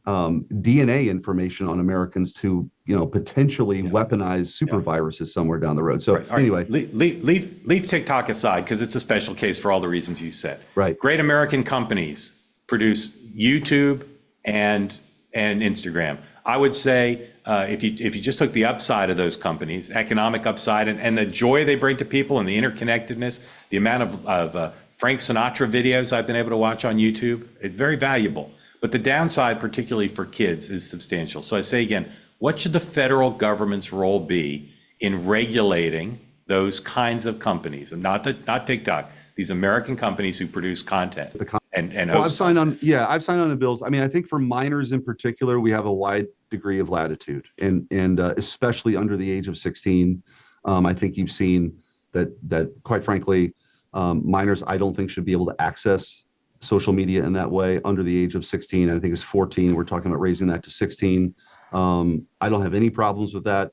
DNA information on Americans to, potentially weaponize super viruses somewhere down the road. So anyway, leave TikTok aside because it's a special case for all the reasons you said. Right. Great American companies produce YouTube and Instagram. I would say if you just took the upside of those companies, economic upside, and the joy they bring to people and the interconnectedness, the amount of Frank Sinatra videos I've been able to watch on YouTube, it's very valuable. But the downside, particularly for kids, is substantial. So I say again, what should the federal government's role be in regulating those kinds of companies, and not TikTok, these American companies who produce content? Well, I've signed on the bills. I mean, I think for minors in particular, we have a wide degree of latitude, and especially under the age of 16. I think you've seen that quite frankly, minors, I don't think should be able to access social media in that way under the age of 16. I think it's 14. We're talking about raising that to 16. I don't have any problems with that.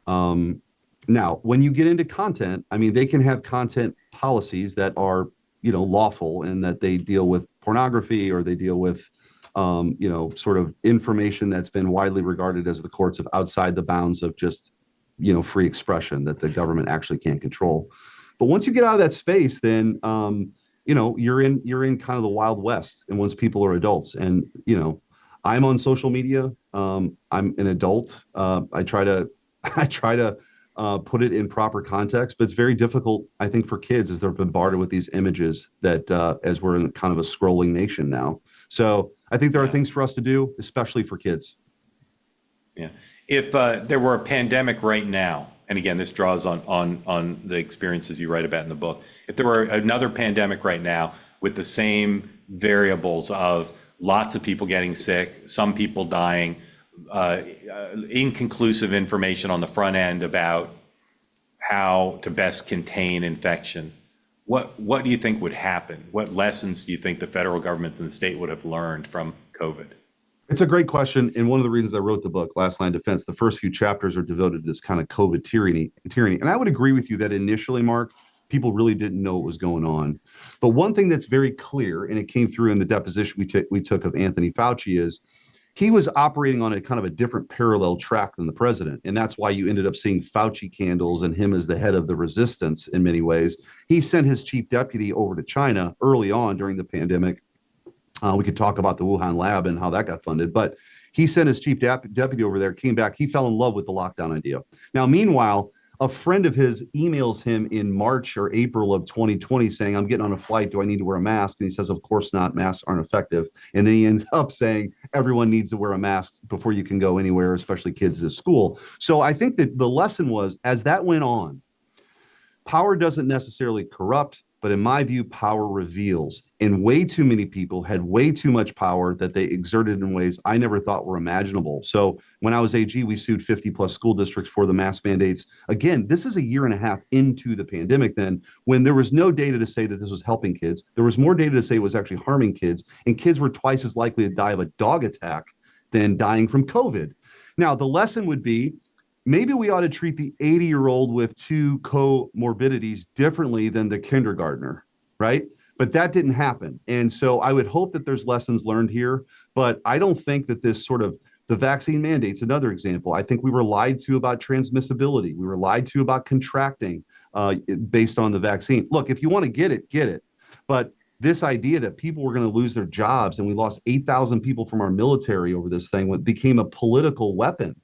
Now, when you get into content, I mean, they can have content policies that are, lawful, and that they deal with pornography, or they deal with, sort of information that's been widely regarded as the courts of outside the bounds of just, free expression that the government actually can't control. But once you get out of that space, then, you're in kind of the Wild West, and once people are adults, and, I'm on social media. I'm an adult. I try to put it in proper context, but it's very difficult, I think, for kids as they're bombarded with these images that as we're in kind of a scrolling nation now. So I think there are things for us to do, especially for kids. Yeah. If there were a pandemic right now, and again, this draws on the experiences you write about in the book, if there were another pandemic right now with the same variables of lots of people getting sick, some people dying, inconclusive information on the front end about how to best contain infection, what do you think would happen? What lessons do you think the federal governments and the state would have learned from COVID? It's a great question. And one of the reasons I wrote the book, Last Line of Defense, the first few chapters are devoted to this kind of COVID tyranny. And I would agree with you that initially, Mark, people really didn't know what was going on. But one thing that's very clear, and it came through in the deposition we took of Anthony Fauci, is he was operating on a kind of a different parallel track than the president. And that's why you ended up seeing Fauci candles and him as the head of the resistance in many ways. He sent his chief deputy over to China early on during the pandemic. We could talk about the Wuhan lab and how that got funded, but he sent his chief deputy over there, came back. He fell in love with the lockdown idea. Now, meanwhile, a friend of his emails him in March or April of 2020 saying, I'm getting on a flight. Do I need to wear a mask? And he says, of course not. Masks aren't effective. And then he ends up saying everyone needs to wear a mask before you can go anywhere, especially kids to school. So I think that the lesson was, as that went on, power doesn't necessarily corrupt, but in my view, power reveals. And way too many people had way too much power that they exerted in ways I never thought were imaginable. So when I was AG, we sued 50 plus school districts for the mask mandates. Again, this is a year and a half into the pandemic then, when there was no data to say that this was helping kids. There was more data to say it was actually harming kids, and kids were twice as likely to die of a dog attack than dying from COVID. Now, the lesson would be, maybe we ought to treat the 80-year-old with two comorbidities differently than the kindergartner, right? But that didn't happen. And so I would hope that there's lessons learned here, but I don't think that this sort of, the vaccine mandate's another example. I think we were lied to about transmissibility. We were lied to about contracting based on the vaccine. Look, if you want to get it, get it. But this idea that people were going to lose their jobs, and we lost 8,000 people from our military over this thing, what became a political weapon.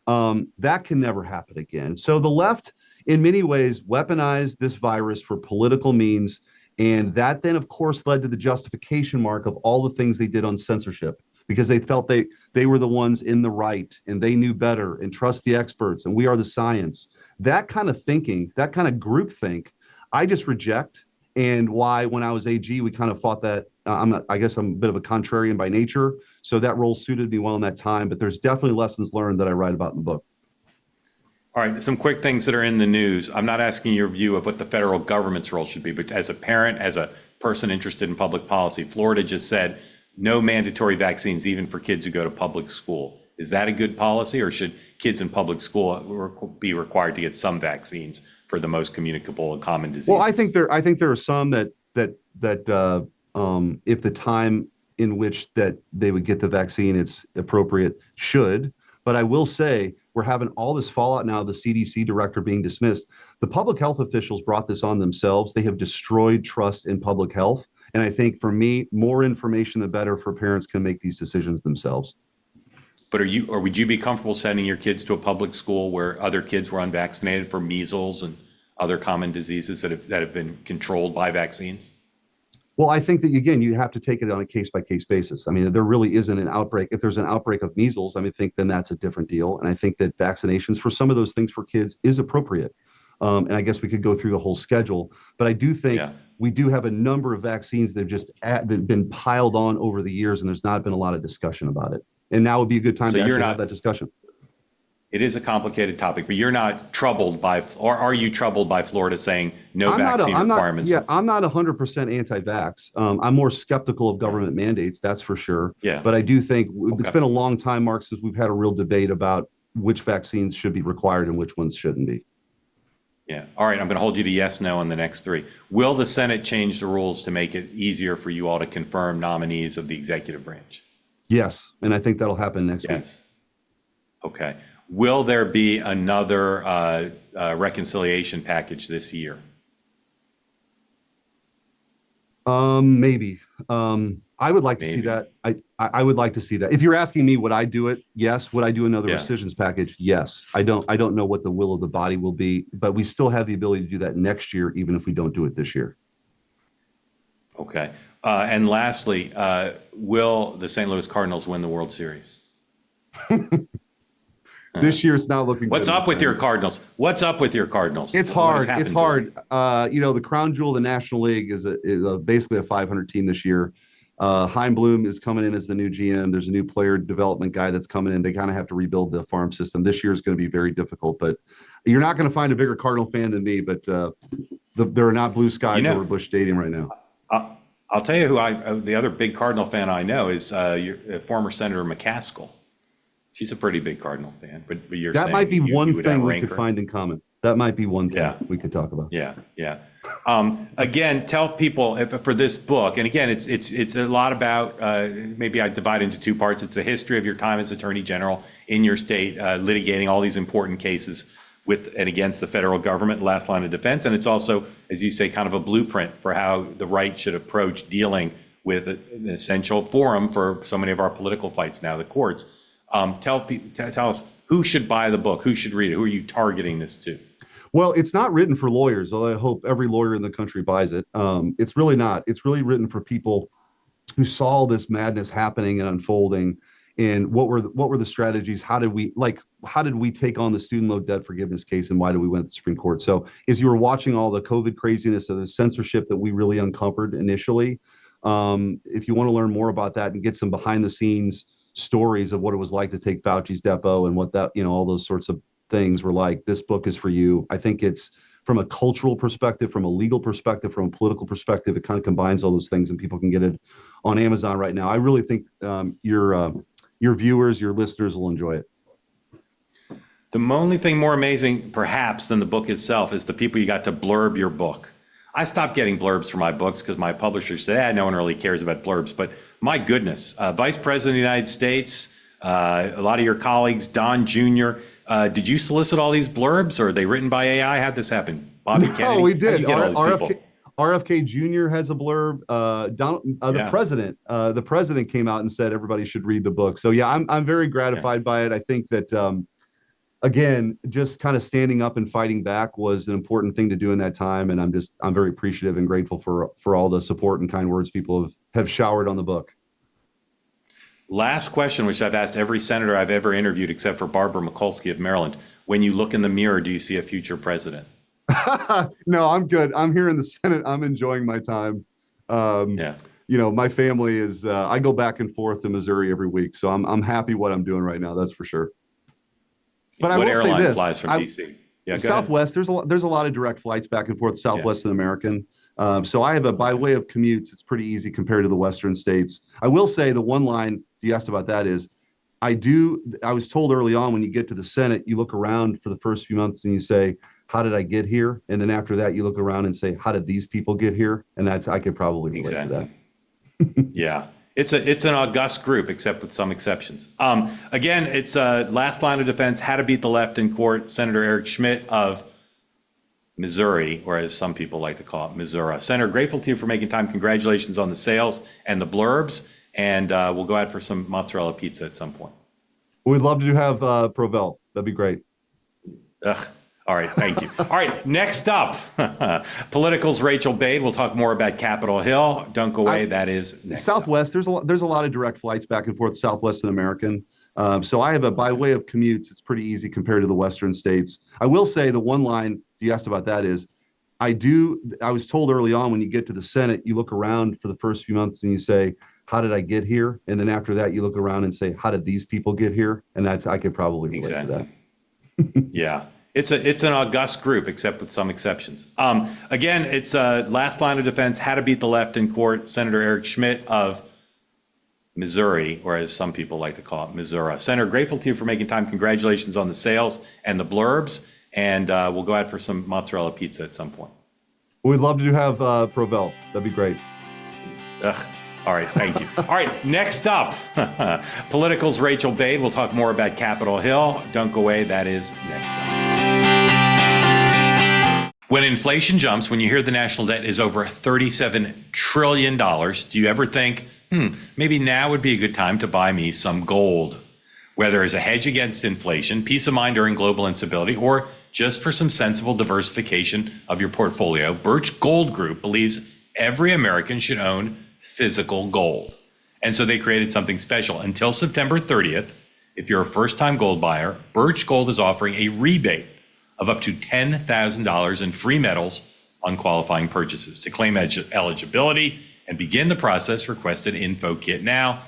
That can never happen again. So the left, in many ways, weaponized this virus for political means. And that then, of course, led to the justification, Mark, of all the things they did on censorship, because they felt they were the ones in the right, and they knew better, and trust the experts, and we are the science. That kind of thinking, that kind of groupthink, I just reject. And why, when I was AG, we kind of fought that. I guess I'm a bit of a contrarian by nature, so that role suited me well in that time. But there's definitely lessons learned that I write about in the book. All right, some quick things that are in the news. I'm not asking your view of what the federal government's role should be, but as a parent, as a person interested in public policy, Florida just said no mandatory vaccines, even for kids who go to public school. Is that a good policy, or should kids in public school be required to get some vaccines for the most communicable and common diseases? Well, I think there are some that if the time in which that they would get the vaccine, it's appropriate, should. But I will say we're having all this fallout now, the CDC director being dismissed. The public health officials brought this on themselves. They have destroyed trust in public health. And I think for me, more information, the better for parents can make these decisions themselves. But would you be comfortable sending your kids to a public school where other kids were unvaccinated for measles and other common diseases that have been controlled by vaccines? Well, I think that, again, you have to take it on a case-by-case basis. I mean, there really isn't an outbreak. If there's an outbreak of measles, I think then that's a different deal. And I think that vaccinations for some of those things for kids is appropriate. And I guess we could go through the whole schedule. But I do think we do have a number of vaccines that have just been piled on over the years, and there's not been a lot of discussion about it. And now would be a good time to actually have that discussion. It is a complicated topic, but you're not troubled by, or are you troubled by Florida saying no vaccine requirements? I'm not 100% anti-vax. I'm more skeptical of government mandates, that's for sure. Yeah. But I do think it's been a long time, Mark, since we've had a real debate about which vaccines should be required and which ones shouldn't be. Yeah. All right. I'm going to hold you to yes, no on the next three. Will the Senate change the rules to make it easier for you all to confirm nominees of the executive branch? Yes. And I think that'll happen next week. Okay. Will there be another reconciliation package this year? Maybe. I would like to see that. I would like to see that. If you're asking me, would I do it? Yes. Would I do another rescissions package? Yes. I don't know what the will of the body will be, but we still have the ability to do that next year, even if we don't do it this year. Okay. And lastly, will the St. Louis Cardinals win the World Series? This year, it's not looking What's good. up with your Cardinals? What's up with your Cardinals? It's hard. It's hard. The crown jewel of the National League is basically a 500 team this year. Chaim Bloom is coming in as the new GM. There's a new player development guy that's coming in. They kind of have to rebuild the farm system. This year is going to be very difficult, but you're not going to find a bigger Cardinal fan than me, but there are not blue skies over Busch Stadium right now. I'll tell you who the other big Cardinal fan I know is your former Senator McCaskill. She's a pretty big Cardinal fan, but you're saying that might be one thing we could her. find in common. That might be one thing we could talk about. Yeah. Again, tell people for this book, and again, it's a lot about. Maybe I divide into two parts. It's a history of your time as Attorney General in your state, litigating all these important cases with and against the federal government, last line of defense, and it's also, as you say, kind of a blueprint for how the right should approach dealing with an essential forum for so many of our political fights now, the courts. Tell us who should buy the book, who should read it, who are you targeting this to? Well, it's not written for lawyers, although I hope every lawyer in the country buys it. It's really not. It's really written for people who saw this madness happening and unfolding, and what were the strategies? How did we take on the student loan debt forgiveness case, and why did we win the Supreme Court? So, as you were watching all the COVID craziness of the censorship that we really uncovered initially, if you want to learn more about that and get some behind the scenes stories of what it was like to take Fauci's depot and what that, all those sorts of things were like, this book is for you. I think it's from a cultural perspective, from a legal perspective, from a political perspective, it kind of combines all those things, and people can get it on Amazon right now. I really think your viewers, your listeners will enjoy it. The only thing more amazing, perhaps, than the book itself is the people you got to blurb your book. I stopped getting blurbs for my books because my publishers said, no one really cares about blurbs. But my goodness, Vice President of the United States, a lot of your colleagues, Don Jr., did you solicit all these blurbs, or are they written by AI? How'd this happen? Bobby Kennedy? No, we did. RFK Jr. has a blurb. The president came out and said everybody should read the book. So yeah, I'm very gratified by it. I think that again, just kind of standing up and fighting back was an important thing to do in that time, and I'm very appreciative and grateful for all the support and kind words people have showered on the book. Last question, which I've asked every senator I've ever interviewed, except for Barbara Mikulski of Maryland. When you look in the mirror, do you see a future president? No, I'm good. I'm here in the Senate. I'm enjoying my time. My family is, I go back and forth to Missouri every week. So I'm happy what I'm doing right now. That's for sure. But I What will say airline this: flies from DC? Yeah, go Southwest. There's a lot of direct flights back and forth, Southwest and American. So I have by way of commutes, it's pretty easy compared to the Western states. I will say the one line you asked about that is, I was told early on when you get to the Senate, you look around for the first few months and you say, how did I get here? And then after that, you look around and say, how did these people get here? And I could probably relate to that. Yeah. It's an august group, except with some exceptions. Again, it's last line of defense, how to beat the left in court. Senator Eric Schmitt of Missouri, or as some people like to call it, Missouri. Senator, grateful to you for making time. Congratulations on the sales and the blurbs. And we'll go out for some mozzarella pizza at some point. We'd love to have Provel. That'd be great. All right, thank you. All right, next up, Political's Rachel Bade. We'll talk more about Capitol Hill. Don't go away. That is next Southwest. Up. There's a lot of direct flights back and forth, Southwest and American. So I have by way of commutes, it's pretty easy compared to the Western states. I will say the one line you asked about that is, I was told early on when you get to the Senate, you look around for the first few months and you say, how did I get here? And then after that, you look around and say, how did these people get here? And I could probably relate to that. Yeah. It's an august group, except with some exceptions. Again, it's last line of defense, how to beat the left in court. Senator Eric Schmitt of Missouri, or as some people like to call it, Missouri. Senator, grateful to you for making time. Congratulations on the sales and the blurbs. And we'll go out for some mozzarella pizza at some point. We'd love to have Provel. That'd be great. All right, thank you. All right, next up, Political's Rachel Bade. We'll talk more about Capitol Hill. Don't go away. That is next up. When inflation jumps, when you hear the national debt is over $37 trillion, do you ever think, maybe now would be a good time to buy me some gold? Whether as a hedge against inflation, peace of mind during global instability, or just for some sensible diversification of your portfolio, Birch Gold Group believes every American should own physical gold. And so they created something special. Until September 30th, if you're a first-time gold buyer, Birch Gold is offering a rebate of up to $10,000 in free metals on qualifying purchases. To claim eligibility and begin the process, request an info kit now.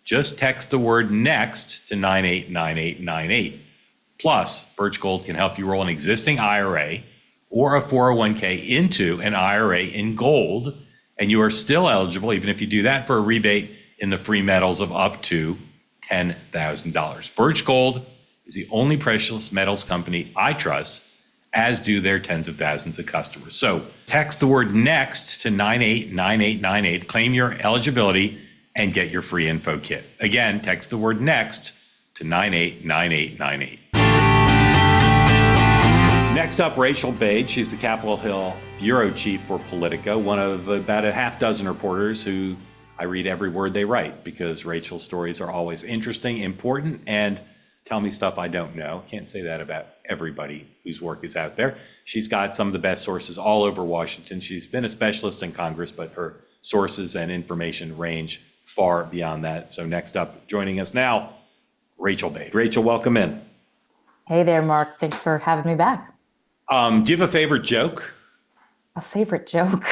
Just text the word NEXT to 989898. Plus, Birch Gold can help you roll an existing IRA or a 401k into an IRA in gold, and you are still eligible, even if you do that, for a rebate in the free metals of up to $10,000. Birch Gold is the only precious metals company I trust, as do their tens of thousands of customers. So text the word NEXT to 989898, claim your eligibility, and get your free info kit. Again, text the word NEXT to 989898. Next up, Rachel Bade. She's the Capitol Hill bureau chief for Politico, one of about a half dozen reporters who I read every word they write, because Rachel's stories are always interesting, important, and tell me stuff I don't know. Can't say that about everybody whose work is out there. She's got some of the best sources all over Washington. She's been a specialist in Congress, but her sources and information range far beyond that. So next up, joining us now, Rachel Bade. Rachel, welcome in. Hey there, Mark. Thanks for having me back. Do you have a favorite joke? A favorite joke?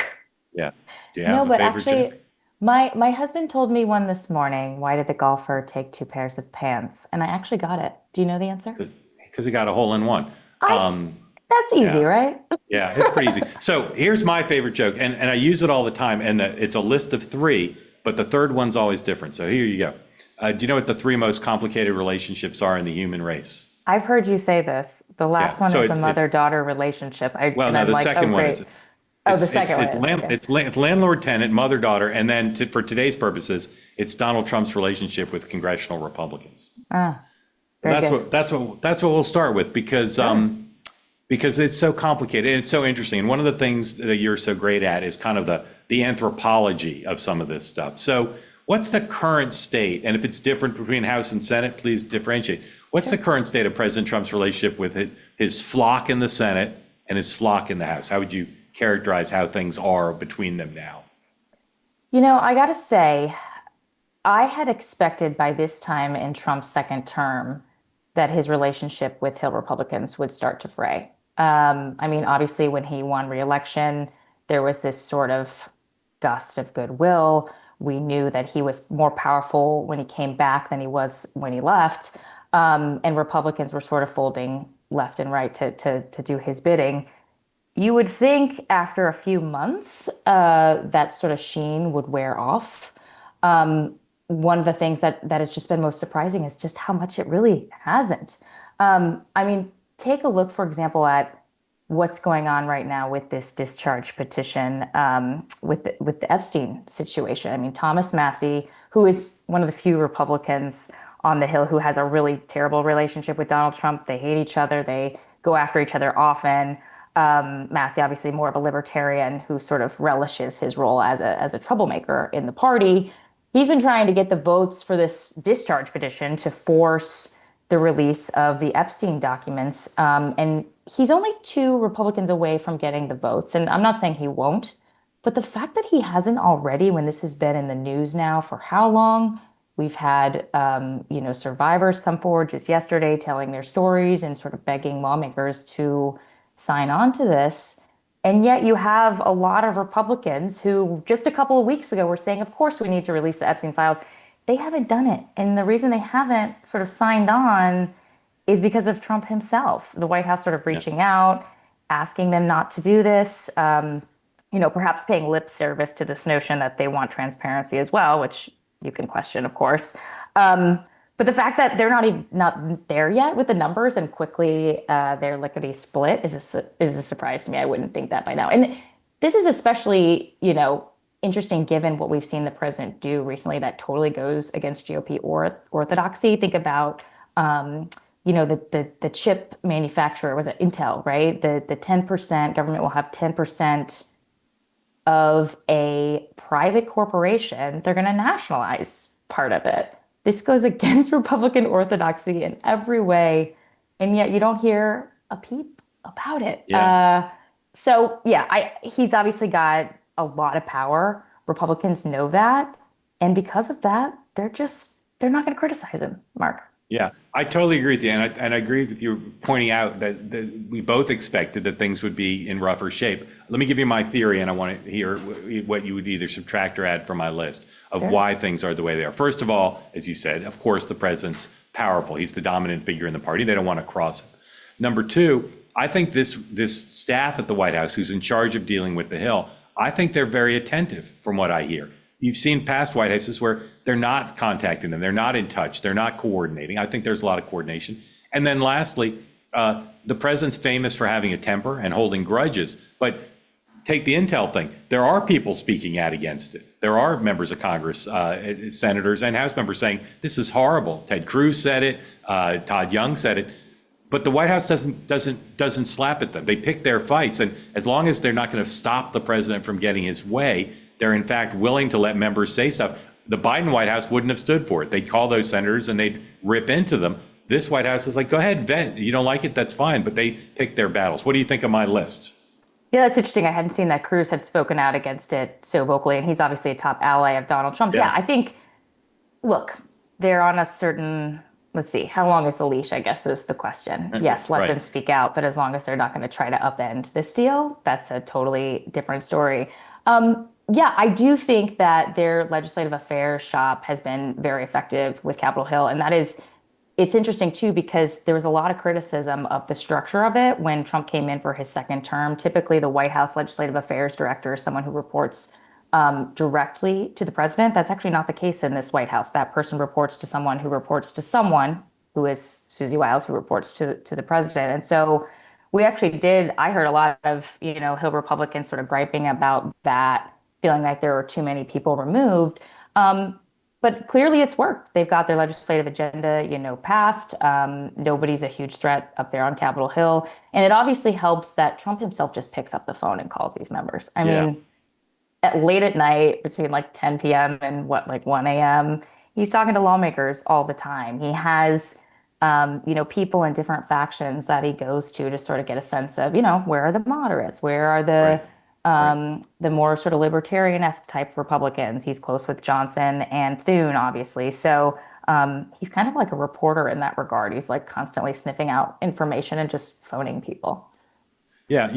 Yeah. Do you have a favorite joke? My husband told me one this morning. Why did the golfer take two pairs of pants? And I actually got it. Do you know the answer? Because he got a hole in one. That's easy, right? Yeah, it's pretty easy. So here's my favorite joke, and I use it all the time, and it's a list of three, but the third one's always different. So here you go. Do you know what the three most complicated relationships are in the human race? I've heard you say this. The last one is a mother-daughter relationship. The second one is... It's landlord-tenant, mother-daughter, and then for today's purposes, it's Donald Trump's relationship with congressional Republicans. That's what we'll start with, because it's so complicated and it's so interesting. And one of the things that you're so great at is kind of the anthropology of some of this stuff. So what's the current state? And if it's different between House and Senate, please differentiate. What's the current state of President Trump's relationship with his flock in the Senate and his flock in the House? How would you characterize how things are between them now? You know, I got to say, I had expected by this time in Trump's second term that his relationship with Hill Republicans would start to fray. I mean, obviously, when he won re-election, there was this sort of gust of goodwill. We knew that he was more powerful when he came back than he was when he left. and Republicans were sort of folding left and right to do his bidding. You would think after a few months, that sort of sheen would wear off. One of the things that has just been most surprising is just how much it really hasn't. I mean, take a look, for example, at what's going on right now with this discharge petition, with the Epstein situation. I mean, Thomas Massie, who is one of the few Republicans on the Hill who has a really terrible relationship with Donald Trump. They hate each other. They go after each other often. Massie, obviously more of a libertarian who sort of relishes his role as a troublemaker in the party. He's been trying to get the votes for this discharge petition to force the release of the Epstein documents. And he's only 2 Republicans away from getting the votes. And I'm not saying he won't, but the fact that he hasn't already, when this has been in the news now for how long, we've had, survivors come forward just yesterday telling their stories and sort of begging lawmakers to sign on to this. And yet you have a lot of Republicans who just a couple of weeks ago were saying, of course, we need to release the Epstein files. They haven't done it. And the reason they haven't sort of signed on is because of Trump himself. The White House sort of reaching out, asking them not to do this, perhaps paying lip service to this notion that they want transparency as well, which you can question, of course. But the fact that they're not there yet with the numbers and quickly they're lickety split is a surprise to me. I wouldn't think that by now. And this is especially, interesting given what we've seen the president do recently that totally goes against GOP orthodoxy. Think about, the chip manufacturer, was it Intel, right? The 10%, government will have 10% of a private corporation. They're going to nationalize part of it. This goes against Republican orthodoxy in every way, and yet you don't hear a peep about it. Yeah. He's obviously got a lot of power. Republicans know that, and because of that, they're not going to criticize him, Mark. Yeah, I totally agree with you, and I agree with you pointing out that we both expected that things would be in rougher shape. Let me give you my theory, and I want to hear what you would either subtract or add from my list of why things are the way they are. First of all, as you said, of course, the president's powerful. He's the dominant figure in the party. They don't want to cross him. Number 2, I think this staff at the White House, who's in charge of dealing with the Hill, I think they're very attentive from what I hear. You've seen past White Houses where they're not contacting them. They're not in touch. They're not coordinating. I think there's a lot of coordination. And then lastly, the president's famous for having a temper and holding grudges. But take the Intel thing. There are people speaking out against it. There are members of Congress, senators and House members saying, this is horrible. Ted Cruz said it. Todd Young said it. But the White House doesn't slap at them. They pick their fights. And as long as they're not going to stop the president from getting his way, they're in fact willing to let members say stuff. The Biden White House wouldn't have stood for it. They'd call those senators and they'd rip into them. This White House is like, go ahead, vent. You don't like it, that's fine. But they pick their battles. What do you think of my list? Yeah, that's interesting. I hadn't seen that Cruz had spoken out against it so vocally, and he's obviously a top ally of Donald Trump's. Yeah, I think, look, they're on a certain, let's see, how long is the leash, I guess is the question. Yes, let them speak out, but as long as they're not going to try to upend this deal, that's a totally different story. Yeah, I do think that their legislative affairs shop has been very effective with Capitol Hill. And it's interesting, too, because there was a lot of criticism of the structure of it when Trump came in for his second term. Typically, the White House legislative affairs director is someone who reports directly to the president. That's actually not the case in this White House. That person reports to someone who is Susie Wiles, who reports to the president. And so we actually I heard a lot of, Hill Republicans sort of griping about that, feeling like there were too many people removed. But clearly it's worked. They've got their legislative agenda, passed. Nobody's a huge threat up there on Capitol Hill. And it obviously helps that Trump himself just picks up the phone and calls these members. I mean, late at night between like 10 p.m. and 1 a.m., he's talking to lawmakers all the time. He has, people in different factions that he goes to sort of get a sense of, where are the moderates? Where are the more sort of libertarian-esque type Republicans? He's close with Johnson and Thune, obviously. So he's kind of like a reporter in that regard. He's like constantly sniffing out information and just phoning people. Yeah,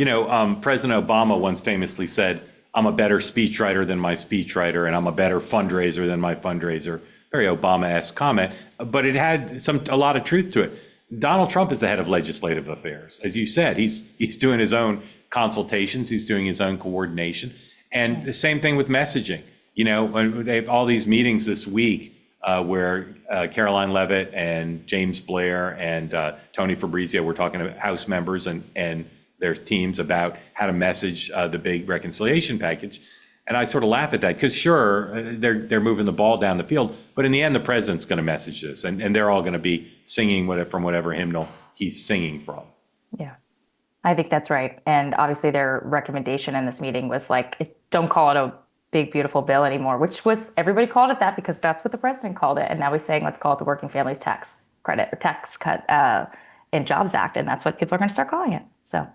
President Obama once famously said, I'm a better speechwriter than my speechwriter, and I'm a better fundraiser than my fundraiser. very Obama-esque comment, but it had a lot of truth to it. Donald Trump is the head of legislative affairs. As you said, he's doing his own consultations, he's doing his own coordination. And the same thing with messaging. You know, when they have all these meetings this week where Caroline Leavitt and James Blair and Tony Fabrizio were talking to House members and their teams about how to message the big reconciliation package. And I sort of laugh at that because sure, they're moving the ball down the field, but in the end, the president's going to message this, and they're all going to be singing from whatever hymnal he's singing from. Yeah, I think that's right. And obviously their recommendation in this meeting was like, don't call it a big, beautiful bill anymore, which was, everybody called it that because that's what the president called it. And now he's saying, let's call it the Working Families Tax Cut and Jobs Act. And that's what people are going to start calling it. So.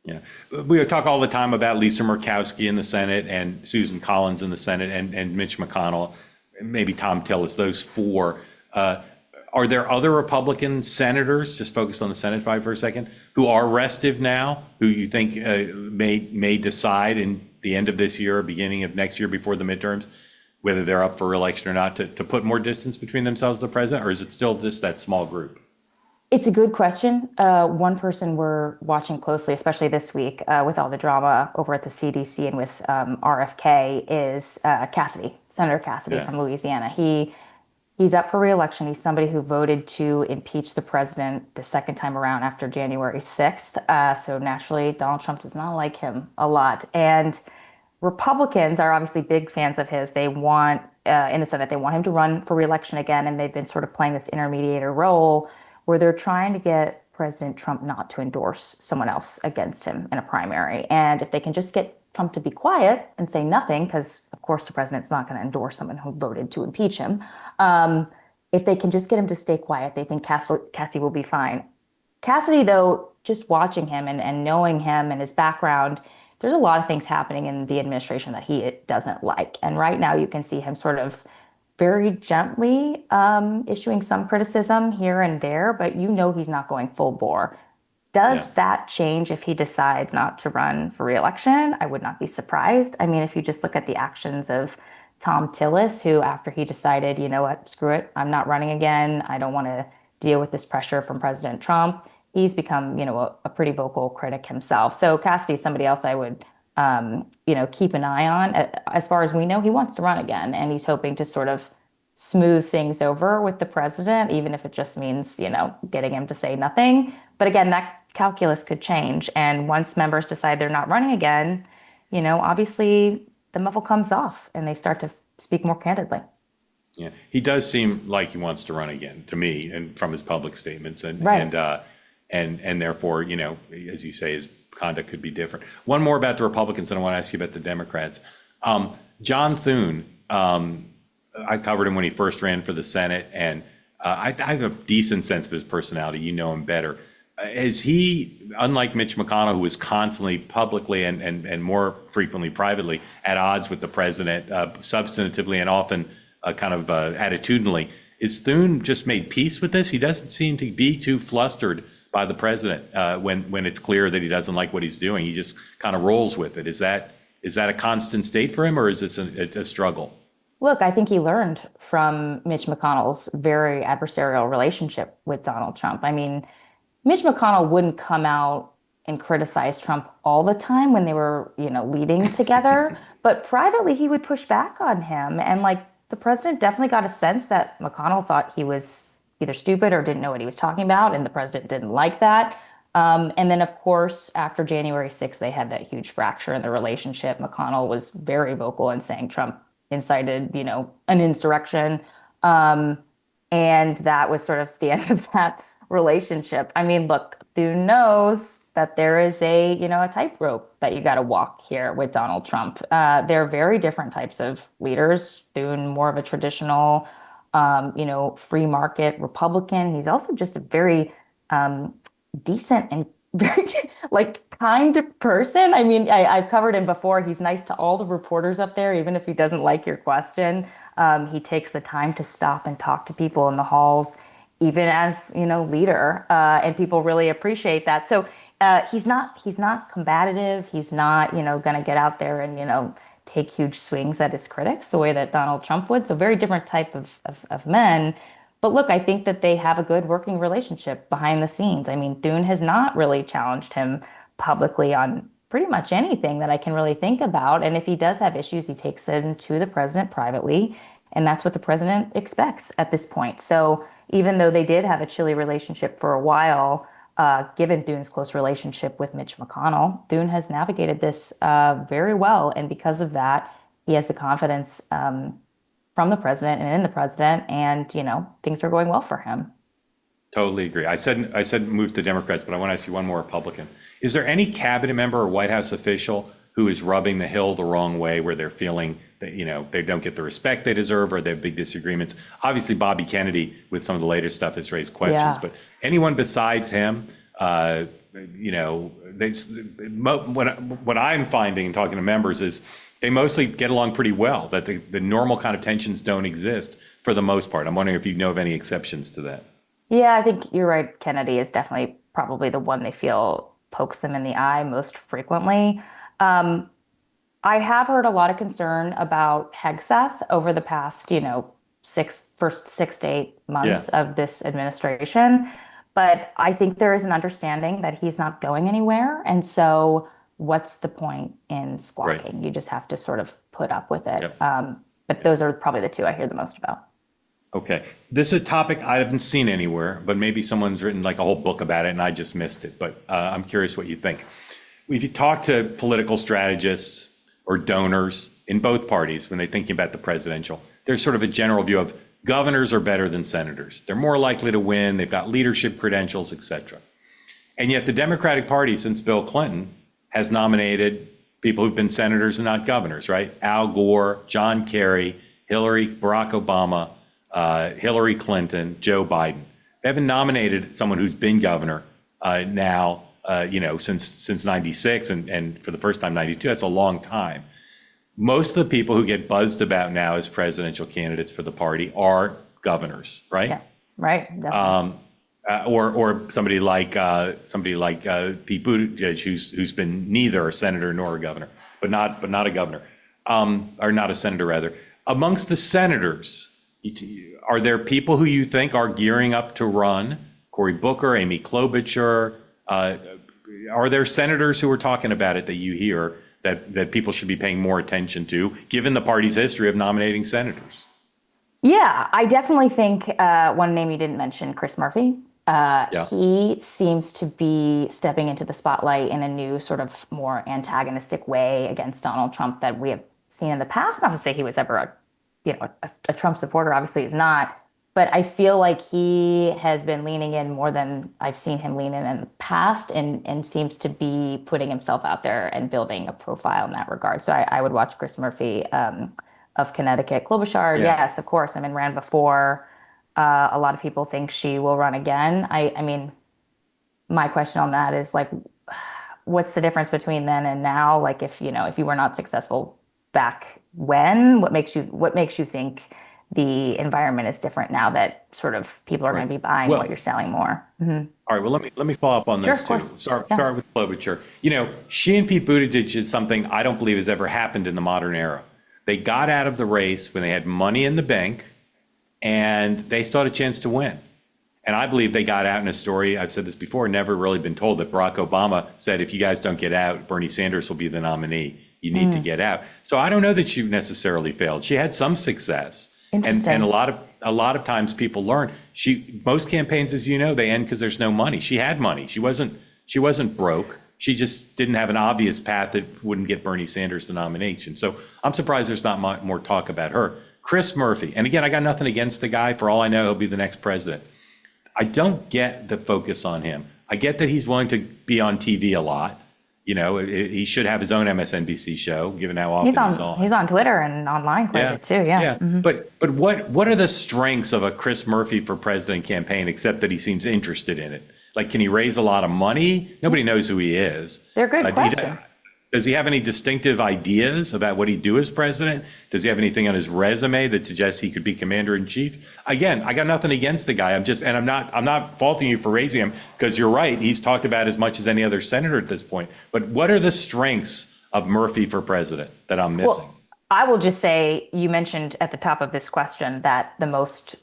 Yeah, we talk all the time about Lisa Murkowski in the Senate and Susan Collins in the Senate and Mitch McConnell, maybe Tom Tillis, those four. Are there other Republican senators, just focused on the Senate fight for a second, who are restive now, who you think may decide in the end of this year or beginning of next year before the midterms, whether they're up for re-election or not, to put more distance between themselves and the president, or is it still just that small group? It's a good question. One person we're watching closely, especially this week with all the drama over at the CDC and with RFK, is Cassidy, Senator Cassidy from Louisiana. He's up for re-election. He's somebody who voted to impeach the president the second time around after January 6th. So naturally, Donald Trump does not like him a lot. And Republicans are obviously big fans of his. They want, in the Senate, they want him to run for re-election again. And they've been sort of playing this intermediator role where they're trying to get President Trump not to endorse someone else against him in a primary. And if they can just get Trump to be quiet and say nothing, because of course the president's not going to endorse someone who voted to impeach him, if they can just get him to stay quiet, they think Cassidy will be fine. Cassidy, though, just watching him and knowing him and his background, there's a lot of things happening in the administration that he doesn't like. And right now you can see him sort of very gently issuing some criticism here and there, but you know he's not going full bore. Does that change if he decides not to run for re-election? I would not be surprised. I mean, if you just look at the actions of Tom Tillis, who after he decided, you know what, screw it, I'm not running again, I don't want to deal with this pressure from President Trump, he's become, you know, a pretty vocal critic himself. So Cassidy's somebody else I would keep an eye on. As far as we know, he wants to run again, and he's hoping to sort of smooth things over with the president, even if it just means, you know, getting him to say nothing. But again, that calculus could change. And once members decide they're not running again, you know, obviously the muzzle comes off and they start to speak more candidly. Yeah, he does seem like he wants to run again to me, and from his public statements, and therefore, you know, as you say, his conduct could be different. One more about the Republicans, and I want to ask you about the Democrats. John Thune, I covered him when he first ran for the Senate, and I have a decent sense of his personality. You know him better. Is he, unlike Mitch McConnell, who is constantly publicly and more frequently privately at odds with the president, substantively and often kind of attitudinally, is Thune just made peace with this? He doesn't seem to be too flustered by the president when it's clear that he doesn't like what he's doing. He just kind of rolls with it. Is that a constant state for him, or is this a struggle? Look, I think he learned from Mitch McConnell's very adversarial relationship with Donald Trump. I mean, Mitch McConnell wouldn't come out and criticize Trump all the time when they were, you know, leading together, but privately he would push back on him. And like the president definitely got a sense that McConnell thought he was either stupid or didn't know what he was talking about, and the president didn't like that. And then, of course, after January 6th, they had that huge fracture in the relationship. McConnell was very vocal in saying Trump incited, you know, an insurrection. And that was sort of the end of that relationship. I mean, look, Thune knows that there is a tightrope that you got to walk here with Donald Trump. They're very different types of leaders. Thune, more of a traditional, free market Republican. He's also just a very decent and very kind person. I mean, I've covered him before. He's nice to all the reporters up there, even if he doesn't like your question. He takes the time to stop and talk to people in the halls, even as, leader. And people really appreciate that. So he's not combative. He's not, going to get out there and, take huge swings at his critics the way that Donald Trump would. So very different type of men. But look, I think that they have a good working relationship behind the scenes. I mean, Thune has not really challenged him publicly on pretty much anything that I can really think about. And if he does have issues, he takes them to the president privately. And that's what the president expects at this point. So even though they did have a chilly relationship for a while, given Thune's close relationship with Mitch McConnell, Thune has navigated this very well. And because of that, he has the confidence from the president and in the president. And, things are going well for him. Totally agree. I said move to Democrats, but I want to ask you one more Republican. Is there any cabinet member or White House official who is rubbing the Hill the wrong way, where they're feeling that, they don't get the respect they deserve, or they have big disagreements? Obviously, Bobby Kennedy, with some of the latest stuff, has raised questions, but anyone besides him, what I'm finding and talking to members is they mostly get along pretty well, that the normal kind of tensions don't exist for the most part. I'm wondering if you know of any exceptions to that. Yeah, I think you're right. Kennedy is definitely probably the one they feel pokes them in the eye most frequently. I have heard a lot of concern about Hegseth over the past, first 6 to 8 months of this administration. But I think there is an understanding that he's not going anywhere. And so what's the point in squawking? Right. You just have to sort of put up with it. But those are probably the two I hear the most about. Okay. This is a topic I haven't seen anywhere, but maybe someone's written like a whole book about it and I just missed it. But I'm curious what you think. If you talk to political strategists or donors in both parties when they're thinking about the presidential, there's sort of a general view of governors are better than senators. They're more likely to win. They've got leadership credentials, et cetera. And yet the Democratic Party, since Bill Clinton, has nominated people who've been senators and not governors, right? Al Gore, John Kerry, Barack Obama, Hillary Clinton, Joe Biden. They haven't nominated someone who's been governor now, since 96 and for the first time 92. That's a long time. Most of the people who get buzzed about now as presidential candidates for the party are governors, right? Yeah, right. Or somebody like Pete Buttigieg, who's been neither a senator nor a governor, but not a governor, or not a senator rather. Amongst the senators, are there people who you think are gearing up to run? Cory Booker, Amy Klobuchar. Are there senators who are talking about it that you hear that people should be paying more attention to, given the party's history of nominating senators? Yeah, I definitely think one name you didn't mention, Chris Murphy. He seems to be stepping into the spotlight in a new sort of more antagonistic way against Donald Trump that we have seen in the past. Not to say he was ever a Trump supporter, obviously he's not. But I feel like he has been leaning in more than I've seen him lean in the past and seems to be putting himself out there and building a profile in that regard. So I would watch Chris Murphy of Connecticut. Klobuchar, yes, of course. I mean, ran before. A lot of people think she will run again. I mean, my question on that is like, what's the difference between then and now? Like if you were not successful back when, what makes you think the environment is different now that sort of people are going to be buying what you're selling more? Mm-hmm. All right. Well, let me follow up on this too. Start with Klobuchar. She and Pete Buttigieg did something I don't believe has ever happened in the modern era. They got out of the race when they had money in the bank, and they still had a chance to win. And I believe they got out in a story, I've said this before, never really been told, that Barack Obama said, if you guys don't get out, Bernie Sanders will be the nominee. You need to get out. So I don't know that she necessarily failed. She had some success. And a lot of times people learn. Most campaigns, as you know, they end because there's no money. She had money. She wasn't broke. She just didn't have an obvious path that wouldn't get Bernie Sanders the nomination. So I'm surprised there's not more talk about her. Chris Murphy, and again, I got nothing against the guy. For all I know, he'll be the next president. I don't get the focus on him. I get that he's willing to be on TV a lot. He should have his own MSNBC show, given how often he's on. He's on Twitter and online quite a bit too. Yeah. Mm-hmm. But what are the strengths of a Chris Murphy for president campaign, except that he seems interested in it? Like, can he raise a lot of money? Nobody knows who he is. They're good questions. Does he have any distinctive ideas about what he'd do as president? Does he have anything on his resume that suggests he could be commander in chief? Again, I got nothing against the guy. I'm not faulting you for raising him, because you're right. He's talked about as much as any other senator at this point. But what are the strengths of Murphy for president that I'm missing? Well, I will just say, you mentioned at the top of this question that the most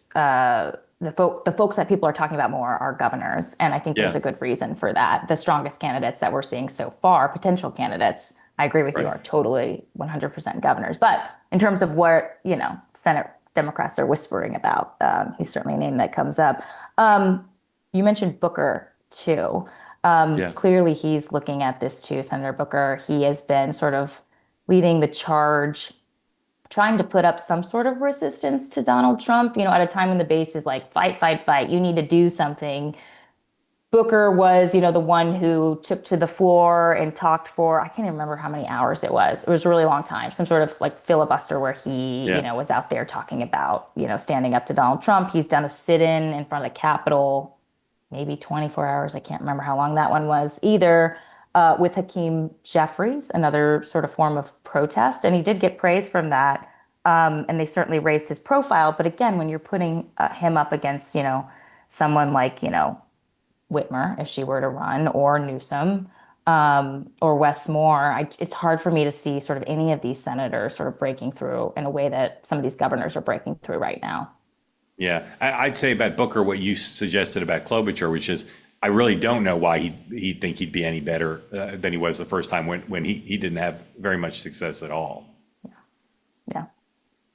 the folks that people are talking about more are governors, and I think there's a good reason for that. The strongest candidates that we're seeing so far, potential candidates, I agree with you, are totally 100% governors. But in terms of what Senate Democrats are whispering about, he's certainly a name that comes up. You mentioned Booker too. Clearly, he's looking at this too. Senator Booker, he has been sort of leading the charge, trying to put up some sort of resistance to Donald Trump, at a time when the base is like, fight, fight, fight. You need to do something. Booker was, the one who took to the floor and talked for, I can't even remember how many hours it was. It was a really long time, some sort of like filibuster where he, was out there talking about, standing up to Donald Trump. He's done a sit-in in front of the Capitol, maybe 24 hours. I can't remember how long that one was either. With Hakeem Jeffries, another sort of form of protest. And he did get praise from that. And they certainly raised his profile. But again, when you're putting him up against, someone like, Whitmer, if she were to run, or Newsom, or Wes Moore, it's hard for me to see sort of any of these senators sort of breaking through in a way that some of these governors are breaking through right now. Yeah, I'd say about Booker what you suggested about Klobuchar, which is, I really don't know why he'd think he'd be any better than he was the first time when he didn't have very much success at all. Yeah.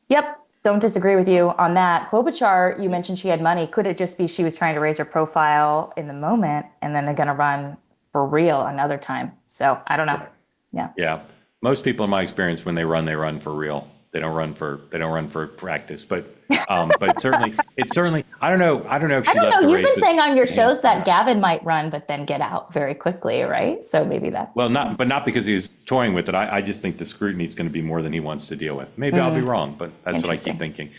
Yep. Don't disagree with you on that. Klobuchar, you mentioned she had money. Could it just be she was trying to raise her profile in the moment and then they're going to run for real another time? So I don't know. Yeah. Yeah. Most people in my experience, when they run for real. They don't run for practice, but certainly, I don't know if she left the race. You've been saying on your shows that Gavin might run, but then get out very quickly, right? So maybe that. Well, not because he's toying with it. I just think the scrutiny is going to be more than he wants to deal with. Maybe I'll be wrong, but that's what I keep thinking.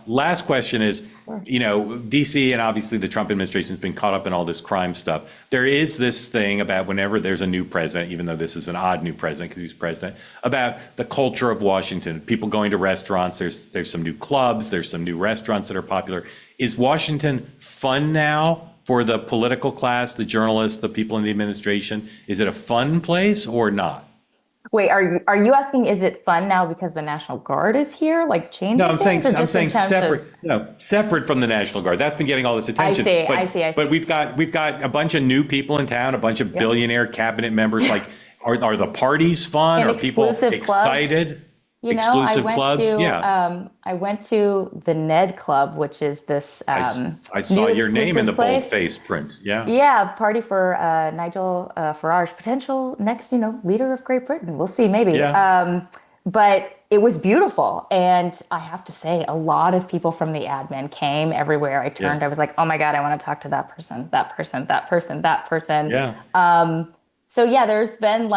Last question is, DC and obviously the Trump administration has been caught up in all this crime stuff. There is this thing about whenever there's a new president, even though this is an odd new president because he's president, about the culture of Washington. People going to restaurants. There's some new clubs. There's some new restaurants that are popular. Is Washington fun now for the political class, the journalists, the people in the administration? Is it a fun place or not? Wait, are you asking, is it fun now because the National Guard is here, like changing things? No, I'm saying separate. Separate from the National Guard. That's been getting all this attention. I see. But we've got a bunch of new people in town, a bunch of billionaire cabinet members. Like, are the parties fun? And are people excited? Clubs. Exclusive clubs? I went to the Ned Club, which is this I saw your name in the boldface print. Yeah, party for Nigel Farage, potential next, leader of Great Britain. We'll see, maybe. Yeah. But it was beautiful. And I have to say, a lot of people from the admin came everywhere. I turned, I was like, oh my God, I want to talk to that person, that person, that person, that person. Yeah. So yeah, there's been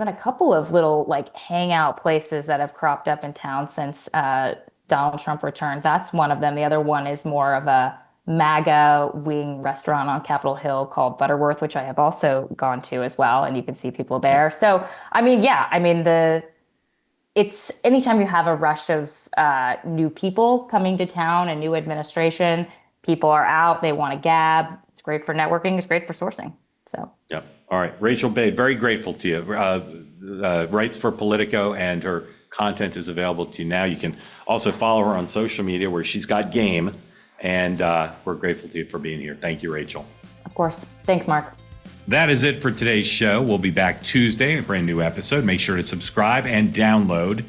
a couple of little like hangout places that have cropped up in town since Donald Trump returned. That's one of them. The other one is more of a MAGA wing restaurant on Capitol Hill called Butterworth, which I have also gone to as well. And you can see people there. So, it's anytime you have a rush of new people coming to town, a new administration, people are out, they want to gab. It's great for networking. It's great for sourcing. So. Yep. All right. Rachel Bade, very grateful to you. Writes for Politico and her content is available to you now. You can also follow her on social media where she's got game. And we're grateful to you for being here. Thank you, Rachel. Of course. Thanks, Mark. That is it for today's show. We'll be back Tuesday, a brand new episode. Make sure to subscribe and download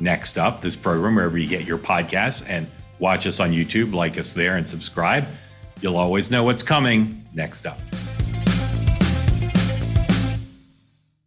Next Up, this program, wherever you get your podcasts, and watch us on YouTube, like us there and subscribe. You'll always know what's coming next up.